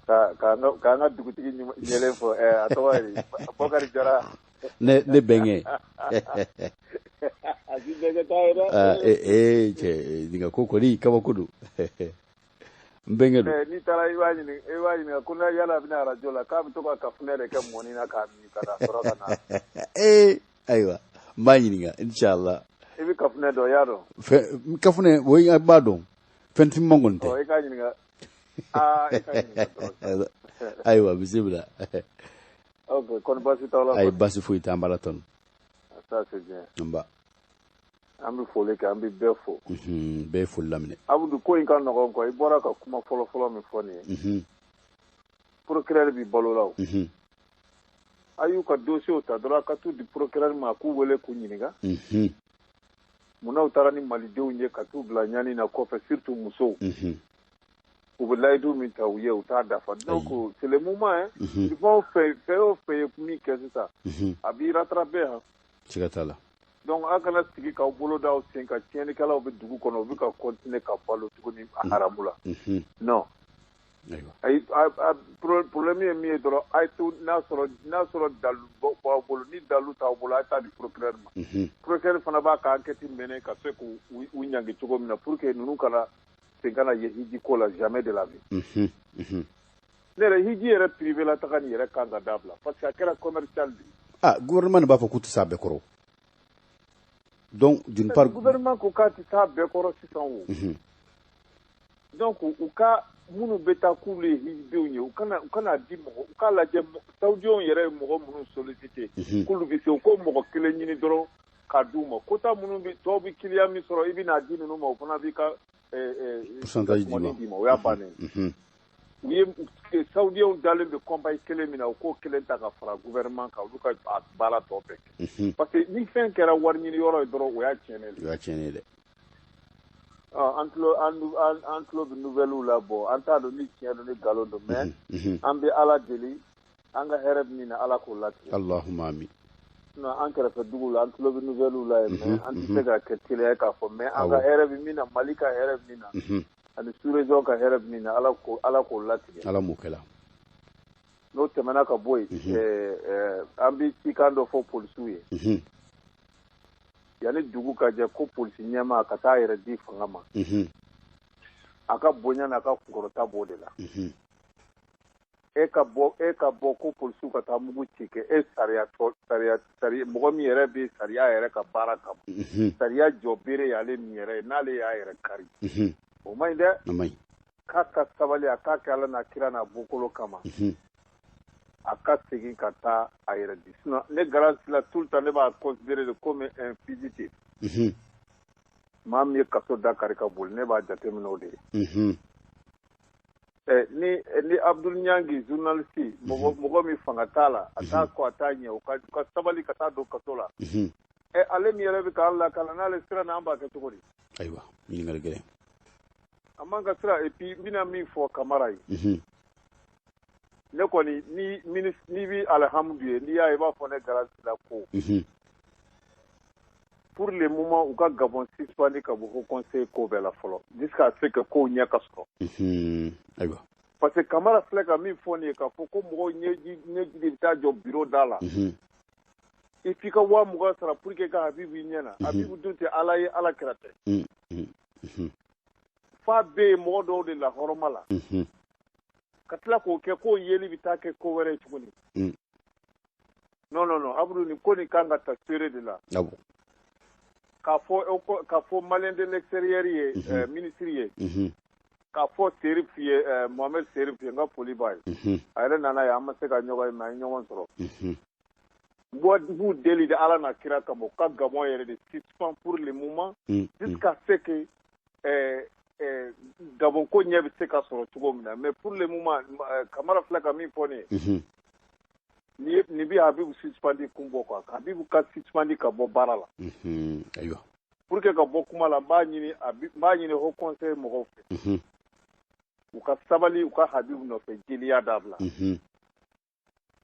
ka an ka dugutigi ɲɛlen fo a tɔgɔ ye Bokari Jara ne bɛnkɛ a si bɛnkɛ t'a ye dɛ cɛ nin ka ko kɔni kabako don n bɛnkɛ don n'i taara i b'a ɲininka ko n'a yala bɛna radio la k'a bɛ to ka kafunɛ de kɛ mɔni na k'a min ka na sɔrɔ ka na ayiwa n b'a ɲininka inchallah i bɛ kafunɛ dɔn i y'a dɔn kafunɛ o i b'a dɔn fɛn tɛ man kɔni tɛ i k'a ɲininka i ka ɲininka dɔrɔn ayiwa bisimila ok kɔni baasi t'aw la ayi baasi foyi t'an bala tɔn ça c'est bien nba an bɛ foli kɛ an bɛ bɛɛ fo bɛɛ ye foli laminɛ Abudu ko in ka nɔgɔn quoi i bɔra ka kuma fɔlɔ min fɔ nin ye procureur b'i balo la o a y'u ka dossier ta dɔrɔn a ka t'u di procureur ma k'u wele k'u ɲininka munna u taara ni malidenw ye ka t'u bila ɲani na kɔfɛ surtout musow u bɛ layidu min ta u ye u t'a dafa donc c'est le moment hein il faut fɛn o fɛn ye min kɛ sisan a b'i rattraper hein siga t'a la donc a kana sigi k'aw bolo da aw sen ka tiɲɛnikɛlaw bɛ dugu kɔnɔ u bɛ ka continuer ka balo tuguni a haramu la non problème ye min ye dɔrɔn a ye to n'a sɔrɔ dalu b'aw bolo ni dalu t'aw bolo a ye taa di procureur ma procureur fana b'a ka enquête mener ka se k'u ɲangi cogo min na pour que ninnu kana sen kana ye hiji ko la jamais de la vie ne yɛrɛ hiji yɛrɛ privé la taga nin yɛrɛ kan ka dabila parce que a kɛra commercial de gouvernement b'a fɔ k'u tɛ s'a bɛɛ kɔrɔ donc d'une part gouvernement ko k'a tɛ s'a bɛɛ kɔrɔ sisan o donc u ka minnu bɛ taa k'ulu ye hijidenw ye u kana di mɔgɔ u k'a lajɛ saoudiens yɛrɛ ye mɔgɔ minnu sollicité k'ulu bɛ se u ko mɔgɔ kelen ɲini dɔrɔn ka d'u ma quota minnu bɛ tɔw bɛ client min sɔrɔ i bɛ n'a di ninnu ma o fana b'i ka pourcentage di ma o y'a bannen u ye saoudiens dalen bɛ compagnie kelen min na u k'o kelen ta ka fara gouvernement kan olu ka baara tɔ bɛɛ kɛ parce que ni fɛn kɛra wari ɲini yɔrɔ ye dɔrɔn o y'a tiɲɛnen dɛ an tulo bɛ nouvelle la bɔ an t'a dɔn ni tiɲɛ don ni nkalon don mais an bɛ ala deli an ka hɛrɛ bɛ min na ala k'o latigɛ Allahumma amin an kɛrɛfɛ dugu la an tulo bɛ nouvelle la ye mais an tɛ se ka kɛ teliya k'a fɔ mais an ka hɛrɛ bɛ min na Mali ka hɛrɛ bɛ min na ani sous-région ka hɛrɛ bɛ min na ala k'o latigɛ ala m'o kɛla n'o tɛmɛna ka bɔ yen an bɛ cikan dɔ fɔ polisiw ye yanni dugu ka jɛ ko polisi ɲɛmaa ka taa yɛrɛ di fanga ma a ka bonya n'a ka kunkɔrɔta b'o de la e ka bɔ ko polisiw ka taa mugu ci kɛ e sariya mɔgɔ min yɛrɛ bɛ sariya yɛrɛ ka baara kama sariya jɔ bere y'ale min yɛrɛ ye n'ale y'a yɛrɛ kari o man ɲi dɛ k'a ka sabali a k'a kɛ ala n'a kira n'a bɔkolo kama a ka segin ka taa a yɛrɛ di sinon ne garanti la tout le temps ne b'a considérer comme un fugitif maa min ye kaso da kari ka boli ne b'a jateminɛ o de ye ni Abdul Nyangi journaliste mɔgɔ min fanga t'a la a t'a kɔ a t'a ɲɛ u ka sabali ka taa don kaso la ale min yɛrɛ bɛ k'an lakana n'ale sira na an b'a kɛ cogo di ayiwa ɲininkali gɛlɛn a man ka sira et puis n bɛna min fɔ Kamara ye ne kɔni ni bi alhamdu ye n'i y'a ye i b'a fɔ ne garanti la ko pour le moment u ka Gabon suspendre ka bɔ ko conseil ko bɛɛ la fɔlɔ jusqu'à ce que kow ɲɛ ka sɔrɔ ayiwa parce que Kamara filɛ ka min fɔ nin ye k'a fɔ ko mɔgɔw ɲɛji de bɛ taa jɔ bureau da la i f'i ka 20,000 sara pour que ka Habibu i ɲɛ na Habibu dun tɛ ala ye ala kɛra tɛ f'a bɛ yen mɔgɔ dɔw de la hɔrɔma la ka tila k'o kɛ k'o yeli bɛ taa kɛ ko wɛrɛ ye tuguni non Abudu nin ko nin kan ka ta seere de la k'a fɔ malien de l'extérieur ye ministre ye k'a fɔ Serif ye Mohamed Serif ye n ka foli b'a ye a yɛrɛ nana ye an ma se ka ɲɔgɔn ye mais an ye ɲɔgɔn sɔrɔ b'u deli de ala n'a kira kama u ka Gabon yɛrɛ de suspend pour le moment jusqu'à ce que Gabon ko ɲɛ bɛ se ka sɔrɔ cogo min na mais pour le moment Kamara filɛ ka min fɔ ne ye ni bɛ Habibu suspend kun bɔ quoi Habibu ka suspend ka bɔ baara la ayiwa pour que ka bɔ kuma la n b'a ɲini Haut Conseil mɔgɔw fɛ u ka sabali u ka Habibu nɔfɛ jeliya dabila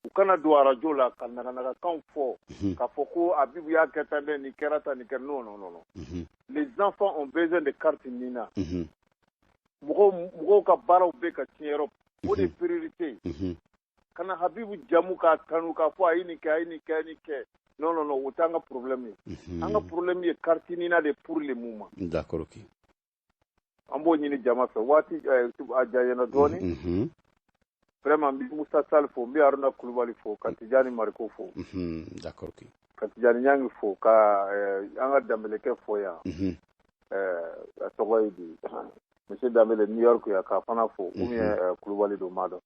u kana don radio la ka naganagakanw fɔ k'a fɔ ko Habibu y'a kɛ tan dɛ nin kɛra tan nin kɛra non les enfants ont besoin de carte nina mɔgɔw ka baaraw bɛ ka tiɲɛ yɔrɔ o de priorité kana Habibu jamu k'a tanu k'a fɔ a ye nin kɛ a ye nin kɛ a ye nin kɛ non o t'an ka problème ye an ka problème ye carte nina de pour le moment d'accord ok an b'o ɲini jama fɛ waati a janyana dɔɔni vraiment n bɛ Musa Sall fo n bɛ Haruna Kulubali fo ka Tijani Mariko fo d'accord ok ka Tijani Nyangi fo ka an ka Dambelekɛ fo yan a tɔgɔ ye di monsieur Dambele New York ya k'a fana fo ou bien Kulubali don m'a dɔn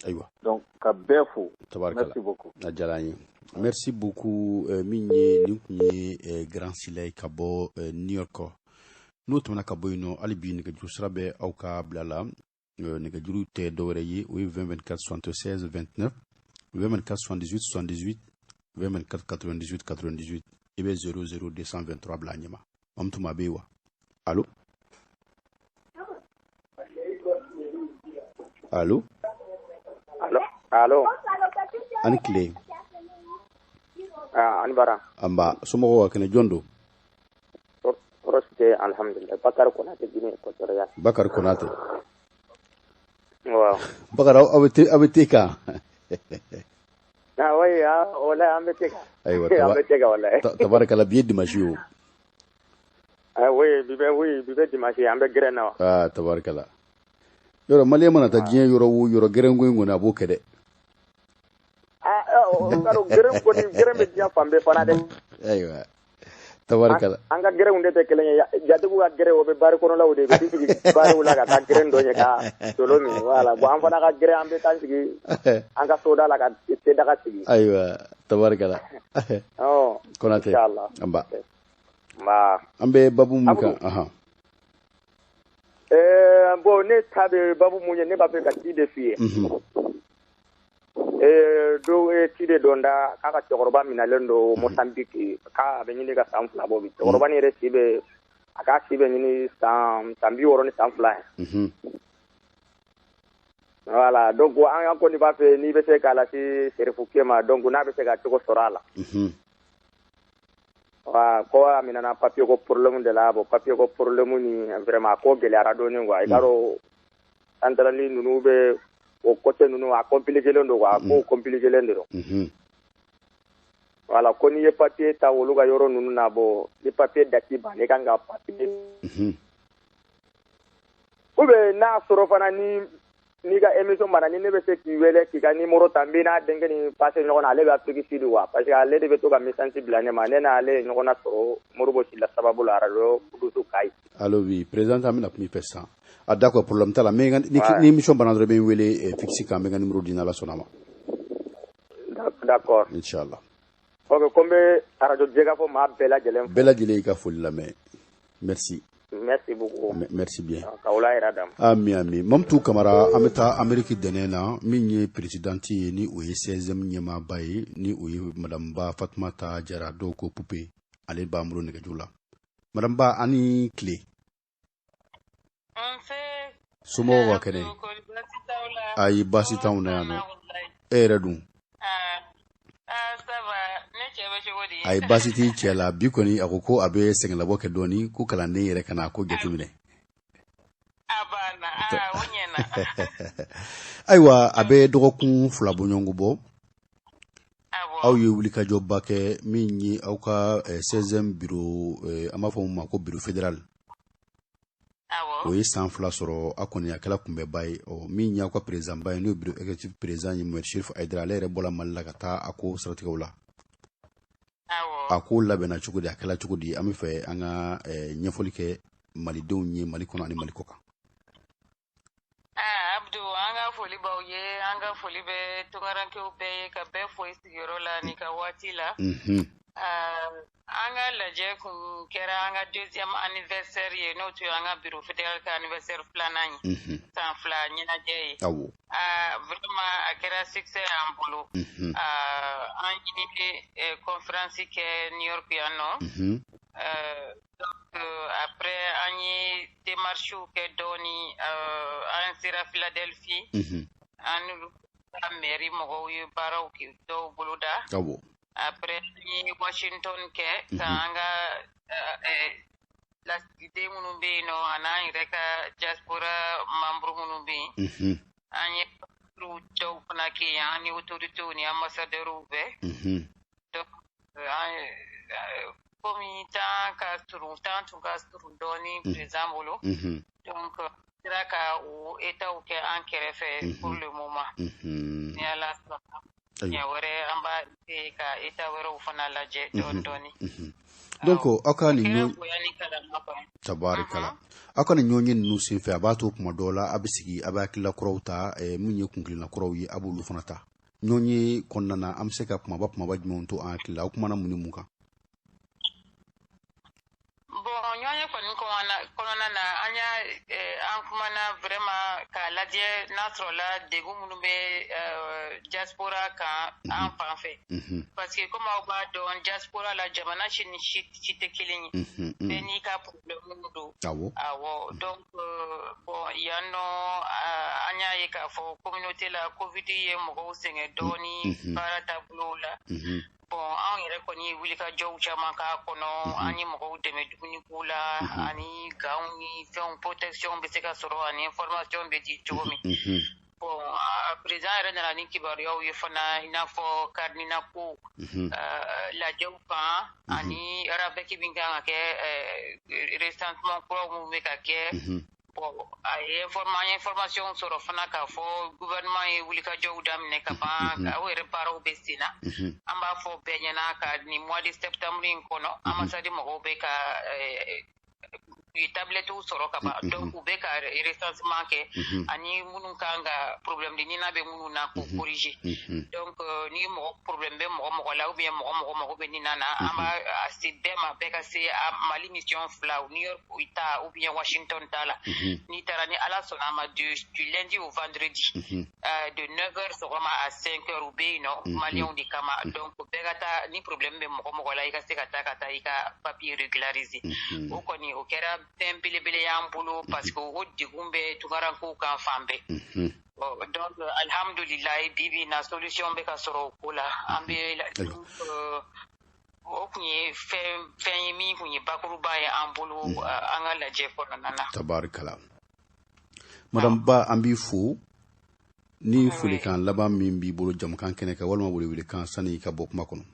ayiwa donc ka bɛɛ fo tabarikala merci beaucoup a diyara n ye merci beaucoup min ye nin tun ye Grand Sileye ka bɔ New York n'o tɛmɛna ka bɔ yen nɔ hali bi nɛgɛjuru sira bɛ aw ka bila la nɛgɛjuru tɛ dɔwɛrɛ ye o ye 20 24 76 29 20 24 78 78 20 24 98 98 i bɛ 00223 bila ɲɛma mam tuma bɛ wa allo allo allo ani tile ani bara amba somɔgɔw ka kɛnɛ jɔn don Prosite alhamdulillah Bakar Konate Guinée Équatoriale Bakar Konate waaw Bakar aw bɛ te kan oui wala an bɛ te kan aywa an bɛ te kan wala tabarakala bi ye dimanche o oui bi bɛ dimanche an bɛ gɛrɛ na wa tabarakala yɔrɔ maliyɛn mana taa diɲɛ yɔrɔ o yɔrɔ gɛrɛnko in kɔni a b'o kɛ dɛ gɛrɛn bɛ diɲɛ fan bɛɛ fana dɛ ayiwa tabarakala an ka gɛrɛnw de tɛ kelen ye jatigiw ka gɛrɛ o bɛ bari kɔnɔlaw de bɛ sigi bariw la ka taa gɛrɛn dɔ ɲɛ ka solo min voilà bon an fana ka gɛrɛ an bɛ taa sigi an ka soda la ka te daga sigi ayiwa tabarakala Konate inchallah amba an bɛ babu mun kan bon ne ta bɛ babu mun ye ne b'a fɛ ka ci de f'i ye do ci de dɔn da k'a ka cɛkɔrɔba minalen don Mozambique k'a bɛ ɲini ka san 2 bɔ bi cɛkɔrɔba ni yɛrɛ si bɛ a ka si bɛ ɲini san 60 ni san 2 ye voilà donc an kɔni b'a fɛ n'i bɛ se k'a lase Serifu Kema donc n'a bɛ se ka cogo sɔrɔ a la ko a minɛna papier ko problème de la bon papier ko problème ni vraiment ko gɛlɛyara dɔɔni quoi i k'a dɔn centrale ninnu bɛ o côté ninnu a compliqué len don quoi ko compliqué len de don voilà ko n'i ye papier ta olu ka yɔrɔ ninnu na bon ni papier date ban ne kan ka papier ou bien n'a sɔrɔ fana n'i ka émission banna ni ne bɛ se k'i wele k'i ka numéro ta n bɛ n'a denkɛ ni passé ɲɔgɔn na ale bɛ Afrique Sud quoi parce que ale de bɛ to ka message bila ne ma ne n'ale ye ɲɔgɔn na sɔrɔ Moribo Sila sababu la radio Kudusu Kayi allo oui président an bɛna kuma i fɛ sisan d'accord problème t'a la mais ni émission banna dɔrɔn bɛ n wele fixe kan n bɛ n ka numéro di n'Ala sɔnna ma d'accord inchallah ok ko n bɛ radio Jɛka fɔ maa bɛɛ lajɛlen bɛɛ lajɛlen i ka foli lamɛn merci beaucoup merci bien k'aw la yɛrɛ d'a ma ami Mamtu Kamara an bɛ taa Amérique dɛnɛ na min ye présidente ye ni o ye 16e ɲɛmaaba ye ni o ye madame Ba Fatumata Jara dɔw ko Pupe ale b'an bolo nɛgɛjuru la madame Ba ani tile somɔgɔw ka kɛnɛ ayi baasi t'anw na yan nɔ e yɛrɛ dun ayi baasi t'i cɛ la bi kɔni a ko a bɛ sɛgɛnlabɔ kɛ dɔɔni ko kalanden yɛrɛ ka na ko jateminɛ ayiwa a bɛ dɔgɔkun 2 bɔɲɔgɔnko bɔ aw ye wulikajɔba kɛ min ye aw ka 16e bureau an b'a fɔ min ma ko bureau fédéral o ye san 2 sɔrɔ a kɔni a kɛla kunbɛba ye min y'aw ka président ba ye n'o ye bureau exécutif président ye Mohamed Chérif Aïdara ale yɛrɛ bɔla Mali la ka taa a ko siratigɛw la a ko labɛnna cogo di a kɛla cogo di an bɛ fɛ an ka ɲɛfɔli kɛ malidenw ye Mali kɔnɔ ani Mali kɔ kan Abdou an ka foli b'aw ye an ka foli bɛ tunkarankew bɛɛ ye ka bɛɛ fo i sigiyɔrɔ la ni ka waati la an ka lajɛ kun kɛra an ka 2e anniversaire ye n'o tun ye an ka bureau fédéral ka anniversaire 2nan ye san 2 ɲɛnajɛ ye vraiment a kɛra succès an bolo an ɲini bɛ conférence kɛ New York yan nɔ donc après an ye démarches kɛ dɔɔni an sera Philadelphie an n'olu ka mairie mɔgɔw ye baaraw kɛ dɔw boloda après ni Washington kɛ ka an ka lasigiden minnu bɛ yen nɔ an'an yɛrɛ ka diaspora membre minnu bɛ yen an ye cɛw fana kɛ yen an ni autorités ni ambassadeurs bɛɛ donc komi temps tun ka surun dɔɔni président bolo donc sera ka o états kɛ an kɛrɛfɛ pour le moment ni Ala sɔnna ɲɛ wɛrɛ an b'a ka état wɛrɛw fana lajɛ dɔɔni donc aw ka nin tabarikala aw ka nin ɲɔgɔnye ninnu senfɛ a b'a to kuma dɔw la a bɛ sigi a bɛ hakilila kuraw ta min ye kunkilenna kuraw ye a b'olu fana ta ɲɔgɔnye kɔnɔna na an bɛ se ka kumaba jumɛnw to an hakili la aw kumana mun ni mun kan bon ɲɔgɔnye kɔni kɔnɔna na an kumana vraiment k'a lajɛ n'a sɔrɔla degun minnu bɛ diaspora kan an fan fɛ parce que comme aw b'a dɔn diaspora la jamana si ni si tɛ kelen ye bɛɛ n'i ka problème don awɔ donc bon yan nɔ an y'a ye k'a fɔ communauté la covid ye mɔgɔw sɛgɛn dɔɔni baara taabolow la bon an yɛrɛ kɔni ye wulikajɔw caman k'a kɔnɔ an ye mɔgɔw dɛmɛ dumuni ko la ani ganw ni fɛnw protection bɛ se ka sɔrɔ ani information bɛ di cogo min bon président yɛrɛ nana ni kibaruyaw ye fana i n'a fɔ karnina ko lajɛw kan ani rabɛki min kan ka kɛ recensement kuraw minnu bɛ ka kɛ bon a ye information sɔrɔ fana k'a fɔ gouvernement ye wulikajɔw daminɛ ka ban aw yɛrɛ baaraw bɛ sen na an b'a fɔ bɛɛ ɲɛna ka ni mois de septembre in kɔnɔ ambassade mɔgɔw bɛ ka tablette sɔrɔ ka ban donc u bɛ ka recensement kɛ ani minnu kan ka problème de nina bɛ minnu na k'o corriger donc ni mɔgɔ problème bɛ mɔgɔ la ou bien mɔgɔ mago bɛ nina na an b'a se bɛɛ ma bɛɛ ka se Mali mission fila New York ta ou bien Washington ta la n'i taara ni Ala sɔnna a ma du lundi au vendredi de 9h sɔgɔma à 5h u bɛ yen nɔ maliyɛnw de kama donc bɛɛ ka taa ni problème bɛ mɔgɔ la i ka se ka taa i ka papier régulariser o kɔni o kɛra fɛn belebele y'an bolo parce que o degun bɛ tunkarankow kan fan bɛɛ donc alhamdulilayi bibi na solution bɛ ka sɔrɔ o ko la an bɛ o kun ye fɛn ye min kun ye bakuruba ye an bolo an ka lajɛ kɔnɔna na tabarikala madame Ba an b'i fo ni folikan laban min b'i bolo jamukan kɛnɛ kan walima welewelekan sani i ka bɔ kuma kɔnɔ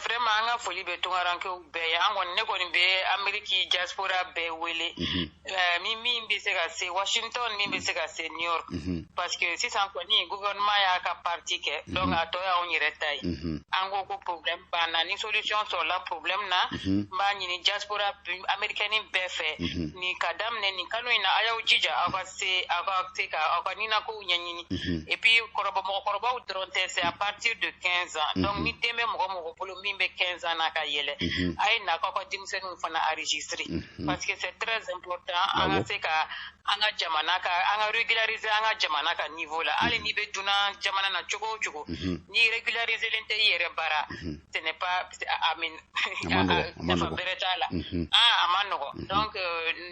vraiment an ka foli bɛ tunkarankew bɛɛ ye an kɔni ne kɔni bɛ Ameriki diaspora bɛɛ wele min bɛ se ka se Washington min bɛ se ka se New York parce que sisan kɔni gouvernement y'a ka parti kɛ donc a tɔ y'anw yɛrɛ ta ye an ko ko problème banna ni solution sɔrɔla problème na n b'a ɲini diaspora américaine bɛɛ fɛ nin ka daminɛ nin kalo in na a y'aw jija aw ka se ka aw ka ninakow ɲɛɲini et puis mɔgɔkɔrɔbaw dɔrɔn tɛ c'est à partir de 15 ans donc ni den bɛ mɔgɔ bolo min bɛ 15 ans n'a ka yɛlɛ a ye na k'aw ka denmisɛnninw fana enregistrer parce que c'est très important an ka se ka an ka jamana ka an ka régulariser an ka jamana ka niveau la hali n'i bɛ duna jamana na cogo o cogo n'i régulariser len tɛ i yɛrɛ bara ce n'est pas nafa bɛrɛ t'a la a ma nɔgɔ donc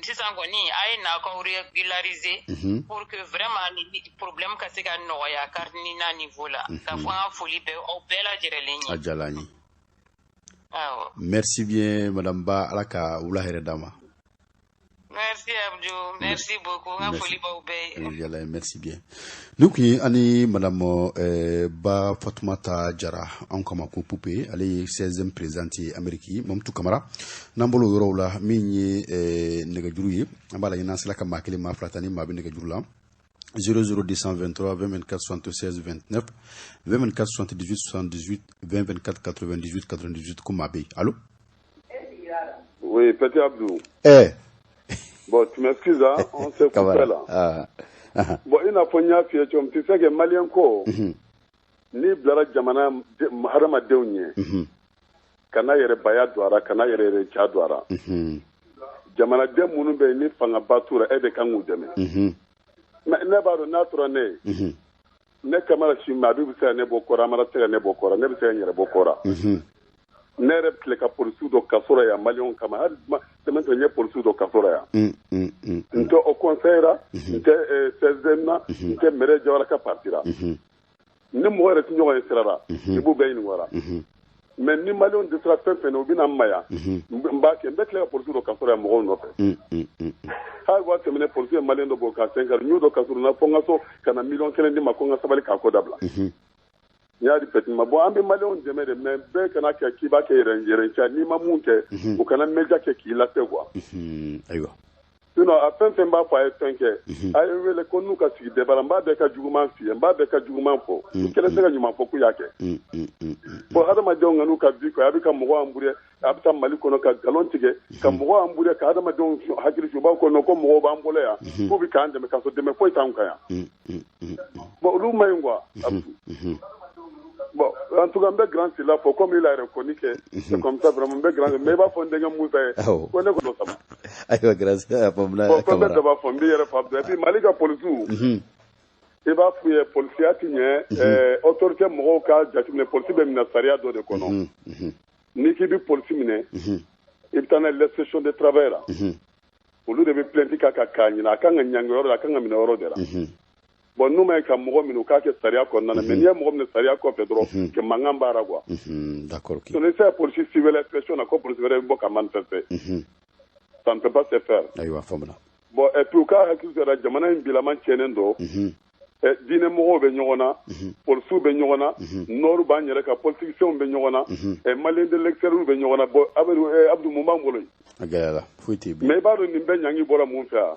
sisan kɔni a ye na k'aw régulariser pour que vraiment ni problème ka se ka nɔgɔya karnina niveau la ka fɔ an ka foli bɛ aw bɛɛ lajɛlen ye a diyala an ye merci bien madame Ba ala ka wula hɛrɛ d'a ma merci Abdou merci beaucoup n ka foli b'aw bɛɛ ye merci bien ni kun ye ani madame Ba Fatumata Jara anw kama ko Pupe ale ye 16e présidente ye Ameriki Mamutu Kamara n'an bolo yɔrɔw la min ye nɛgɛjuru ye an b'a la ɲini an sera ka maa kelen maa fila ta ni maa bɛ nɛgɛjuru la 00223 24 76 29 24 78 78 20 24 98 98 ko maa bɛ yen allo oui Petit Abdou bon tu m'excuses hein on s'est coupé là bon i n'a fɔ n y'a f'i ye cogo min tu sais que maliyɛn ko n'i bilara jamana hadamadenw ɲɛ kana yɛrɛbaya don a la kana yɛrɛyɛrɛca don a la jamanaden minnu bɛ yen ni fangaba t'u la e de kan k'u dɛmɛ mais ne b'a dɔn n'a tora ne ye ne Kamara Sima bɛ se ka ne bɔ kɔrɔ Amara tɛ se ka ne bɔ kɔrɔ ne bɛ se ka n yɛrɛ bɔ kɔrɔ ne yɛrɛ bɛ tile ka polisiw dɔ kaso la yan maliyɛnw kama hali tɛmɛtɔ n ye polisiw dɔ kaso la yan n tɛ au conseil ra n tɛ CSDN na n tɛ maire Jawara ka parti ra ni mɔgɔ yɛrɛ tɛ ɲɔgɔn ye sira la i b'u bɛɛ ɲininka mais ni maliyɛnw dɛsɛra fɛn fɛn na u bɛna n ma yan n b'a kɛ n bɛ tile ka polisiw dɔ kaso la yan mɔgɔw nɔfɛ hali waati tɛmɛnen polisiw ye maliyɛn dɔ bɔ ka 5 heures n y'o dɔ kaso la fo n ka so ka na miliyɔn 1 di ma ko n ka sabali k'a ko dabila n y'a di Petit ma bon an bɛ maliyɛnw dɛmɛ de mais bɛɛ kana kɛ k'i b'a kɛ yɛrɛnca n'i ma mun kɛ u kana média kɛ k'i lase quoi ayiwa sinon a fɛn fɛn b'a fɔ a ye fɛn kɛ a ye wele ko n'u ka sigi débat la n b'a bɛɛ ka juguman f'i ye n b'a bɛɛ ka juguman fɔ u kɛlen tɛ ka ɲuman fɔ k'u y'a kɛ bon hadamadenw ka n'u ka bi kɔ a bɛ ka mɔgɔw embrouiller a bɛ taa Mali kɔnɔ ka galon tigɛ ka mɔgɔw embrouiller ka hadamadenw hakili su u b'a fɔ ko mɔgɔw b'an bolo yan k'u bɛ k'an dɛmɛ k'a sɔrɔ dɛmɛ foyi t'anw kan yan bon olu ma ɲi quoi bon en tout cas n bɛ grand sila fɔ comme il a reconnu que c'est comme ça vraiment n bɛ grand mais i b'a fɔ n denkɛ Musa ye ko ne ko dɔ sama ayiwa gracias famna bon ko be daba fo mbi yere fa et puis malika polisu e ba fu ye policiati nye autorité mo ka jatimne police be mina saria do de kono ni ki bi police mine e bitana la session de travail là olu de be plainte ka kanyina kan nyango yoro kan mina yoro de la bon nous mais ka mo minu ka ke saria ko nana mais ni mo ne saria ko fe dro ke mangamba ra quoi d'accord ok so les police civile expression na ko police vere bo ka manifester ça ne peut pas se faire ayiwa famna bon et puis ka hakizera jamana mbila man chenendo dine mo be nyona police be nyona noru ba nyere ka politicien be nyona e malien de l'extérieur be nyona bo abdou mumba ngolo agala fuiti bi mais ba do nimbe nyangi bora mun fa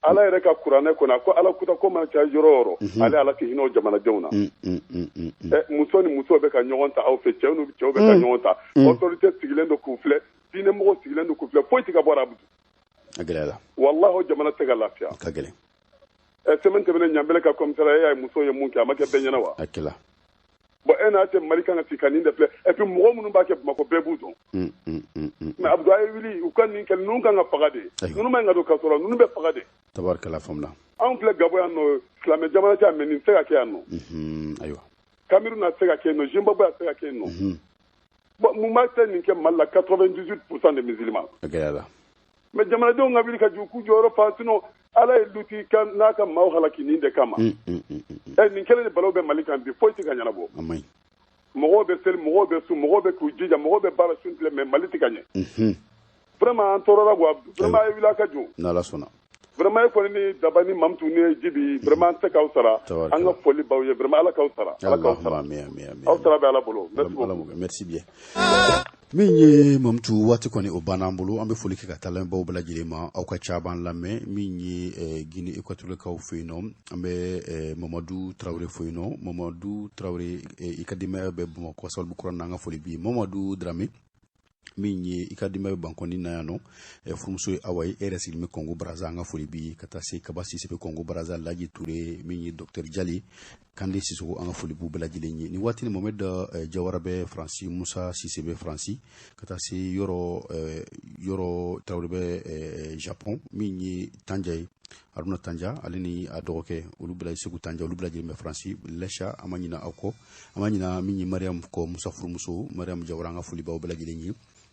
ala yɛrɛ ka kuranɛ kɔnɔ ko ala kuta ko mana caya yɔrɔ o yɔrɔ ale ala k'i hinɛ o jamanadenw na muso ni muso bɛ ka ɲɔgɔn ta aw fɛ cɛw ni cɛw bɛ ka ɲɔgɔn ta autorité sigilen don k'u filɛ diinɛmɔgɔ sigilen don k'u filɛ foyi tɛ ka bɔ arabudu a gɛlɛyara walahi o jamana tɛ ka lafiya ka gɛlɛn semaine tɛmɛnen ɲambele ka commissariat y'a ye muso ye mun kɛ a ma kɛ bɛɛ ɲɛna wa a kɛla bon e n'a tɛ mali kan ka sigi ka nin de filɛ et puis mɔgɔ minnu b'a kɛ bamakɔ bɛɛ b'u dɔn mais abdou a ye wuli u ka nin kɛ ninnu kan ka faga de ninnu ma ɲi ka don kaso la ninnu bɛ faga de tabarikala famna anw filɛ gabo yan nɔ silamɛ jamana cɛ mais nin tɛ se ka kɛ yan nɔ ayiwa Cameroun na se ka kɛ yen nɔ Zimbabwe a se ka kɛ yen nɔ bon mun b'a tɛ nin kɛ Mali la 98% de musulmans a gɛlɛyara mais jamanadenw ka wuli ka jɔ k'u jɔyɔrɔ fa sinon ala ye luti n'a ka maaw halaki nin de kama nin kelen de balaw bɛ Mali kan bi foyi tɛ ka ɲɛnabɔ mɔgɔw bɛ seli mɔgɔw bɛ sun mɔgɔw bɛ k'u jija mɔgɔw bɛ baara sun tigɛ mais Mali tɛ ka ɲɛ vraiment an tɔɔrɔra quoi vraiment a ye wuli a ka jɔ n'ala sɔnna vraiment e kɔni ni daba ni mamutu ni jibi vraiment an tɛ k'aw sara an ka foli b'aw ye vraiment ala k'aw sara ala k'aw sara aw sara bɛ ala bolo merci bien min ye mamutu waati kɔni o banna an bolo an bɛ foli kɛ ka taa lamɛnbaaw bɛɛ lajɛlen ma aw ka ca b'an lamɛn min ye Guinée équatoriale fɛ yen nɔ an bɛ Mamadu Traoré fɛ yen nɔ Mamadu Traoré i ka denbaya bɛ Bamakɔ sababu kura n'an ka foli bi Mamadu Dramé min ye i ka denbaya bɛ Bankɔni na yan nɔ furumuso ye Awa ye e yɛrɛ sigilen bɛ Congo Brazza an ka foli bi ka taa se Kaba Sise bɛ Congo Brazza Laji Touré min ye docteur Jali Kande Sisoko an ka foli b'u bɛɛ lajɛlen ye nin waati ni Mohamed Jawara bɛ Faransi Musa Sise bɛ Faransi ka taa se yɔrɔ Traoré bɛ Japon min ye Tanja ye Haruna Tanja ale ni a dɔgɔkɛ olu bɛɛ Segu Tanja olu bɛɛ lajɛlen bɛ Faransi Lɛsha an ma ɲina aw kɔ an ma ɲina min ye Mariam kɔ Musa furumuso Mariam Jawara an ka foli b'aw bɛɛ lajɛlen ye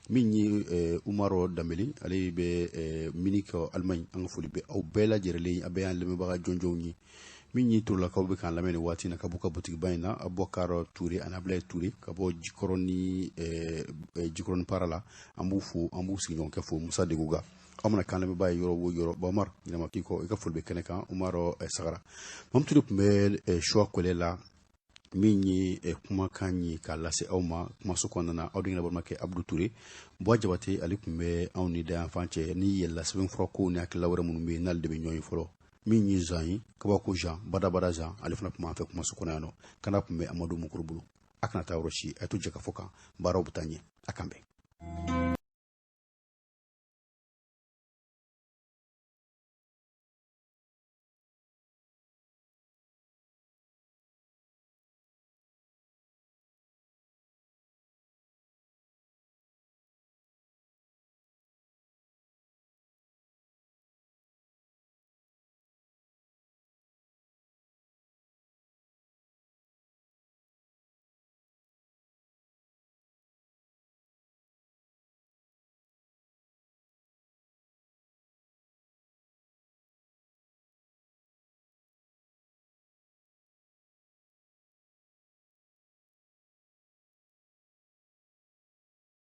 min ye Umaro Dambeli ale bɛ Munich Allemagne an ka foli bɛ aw bɛɛ lajɛlen a bɛɛ y'an lamɛnbaga jɔnjɔnw ye min ye turulakaw bɛ k'an lamɛn nin waati in na ka bɔ ka butigiba in na Abubakar Touré ani Ablaye Touré ka bɔ Jikɔrɔ ni para la an b'u fo an b'u sigiɲɔgɔnkɛ fo Musa Deguga aw mana k'an lamɛnbaa ye yɔrɔ o yɔrɔ Bamar ɲinama k'i kɔ i ka foli bɛ kɛnɛ kan Umaro Sagara Mamutu de tun bɛ choix kɔlɛ la min ye kumakan ye k'a lase aw ma kumaso kɔnɔna na aw de ɲɛna balimakɛ Abdou Touré Bois Jabate ale tun bɛ anw ni da yan fan cɛ ni yɛlɛla sɛbɛnfura ko ni hakilila wɛrɛ minnu bɛ yen n'ale de bɛ ɲɔgɔn ye fɔlɔ min ye Jean ye Kabako Jean Badabada Jean ale fana tun b'an fɛ kumaso kɔnɔ yan nɔ kana tun bɛ Amadu Mukuru bolo a kana taa yɔrɔ si a to jɛ ka fɔ kan baaraw bɛ taa ɲɛ a kan bɛn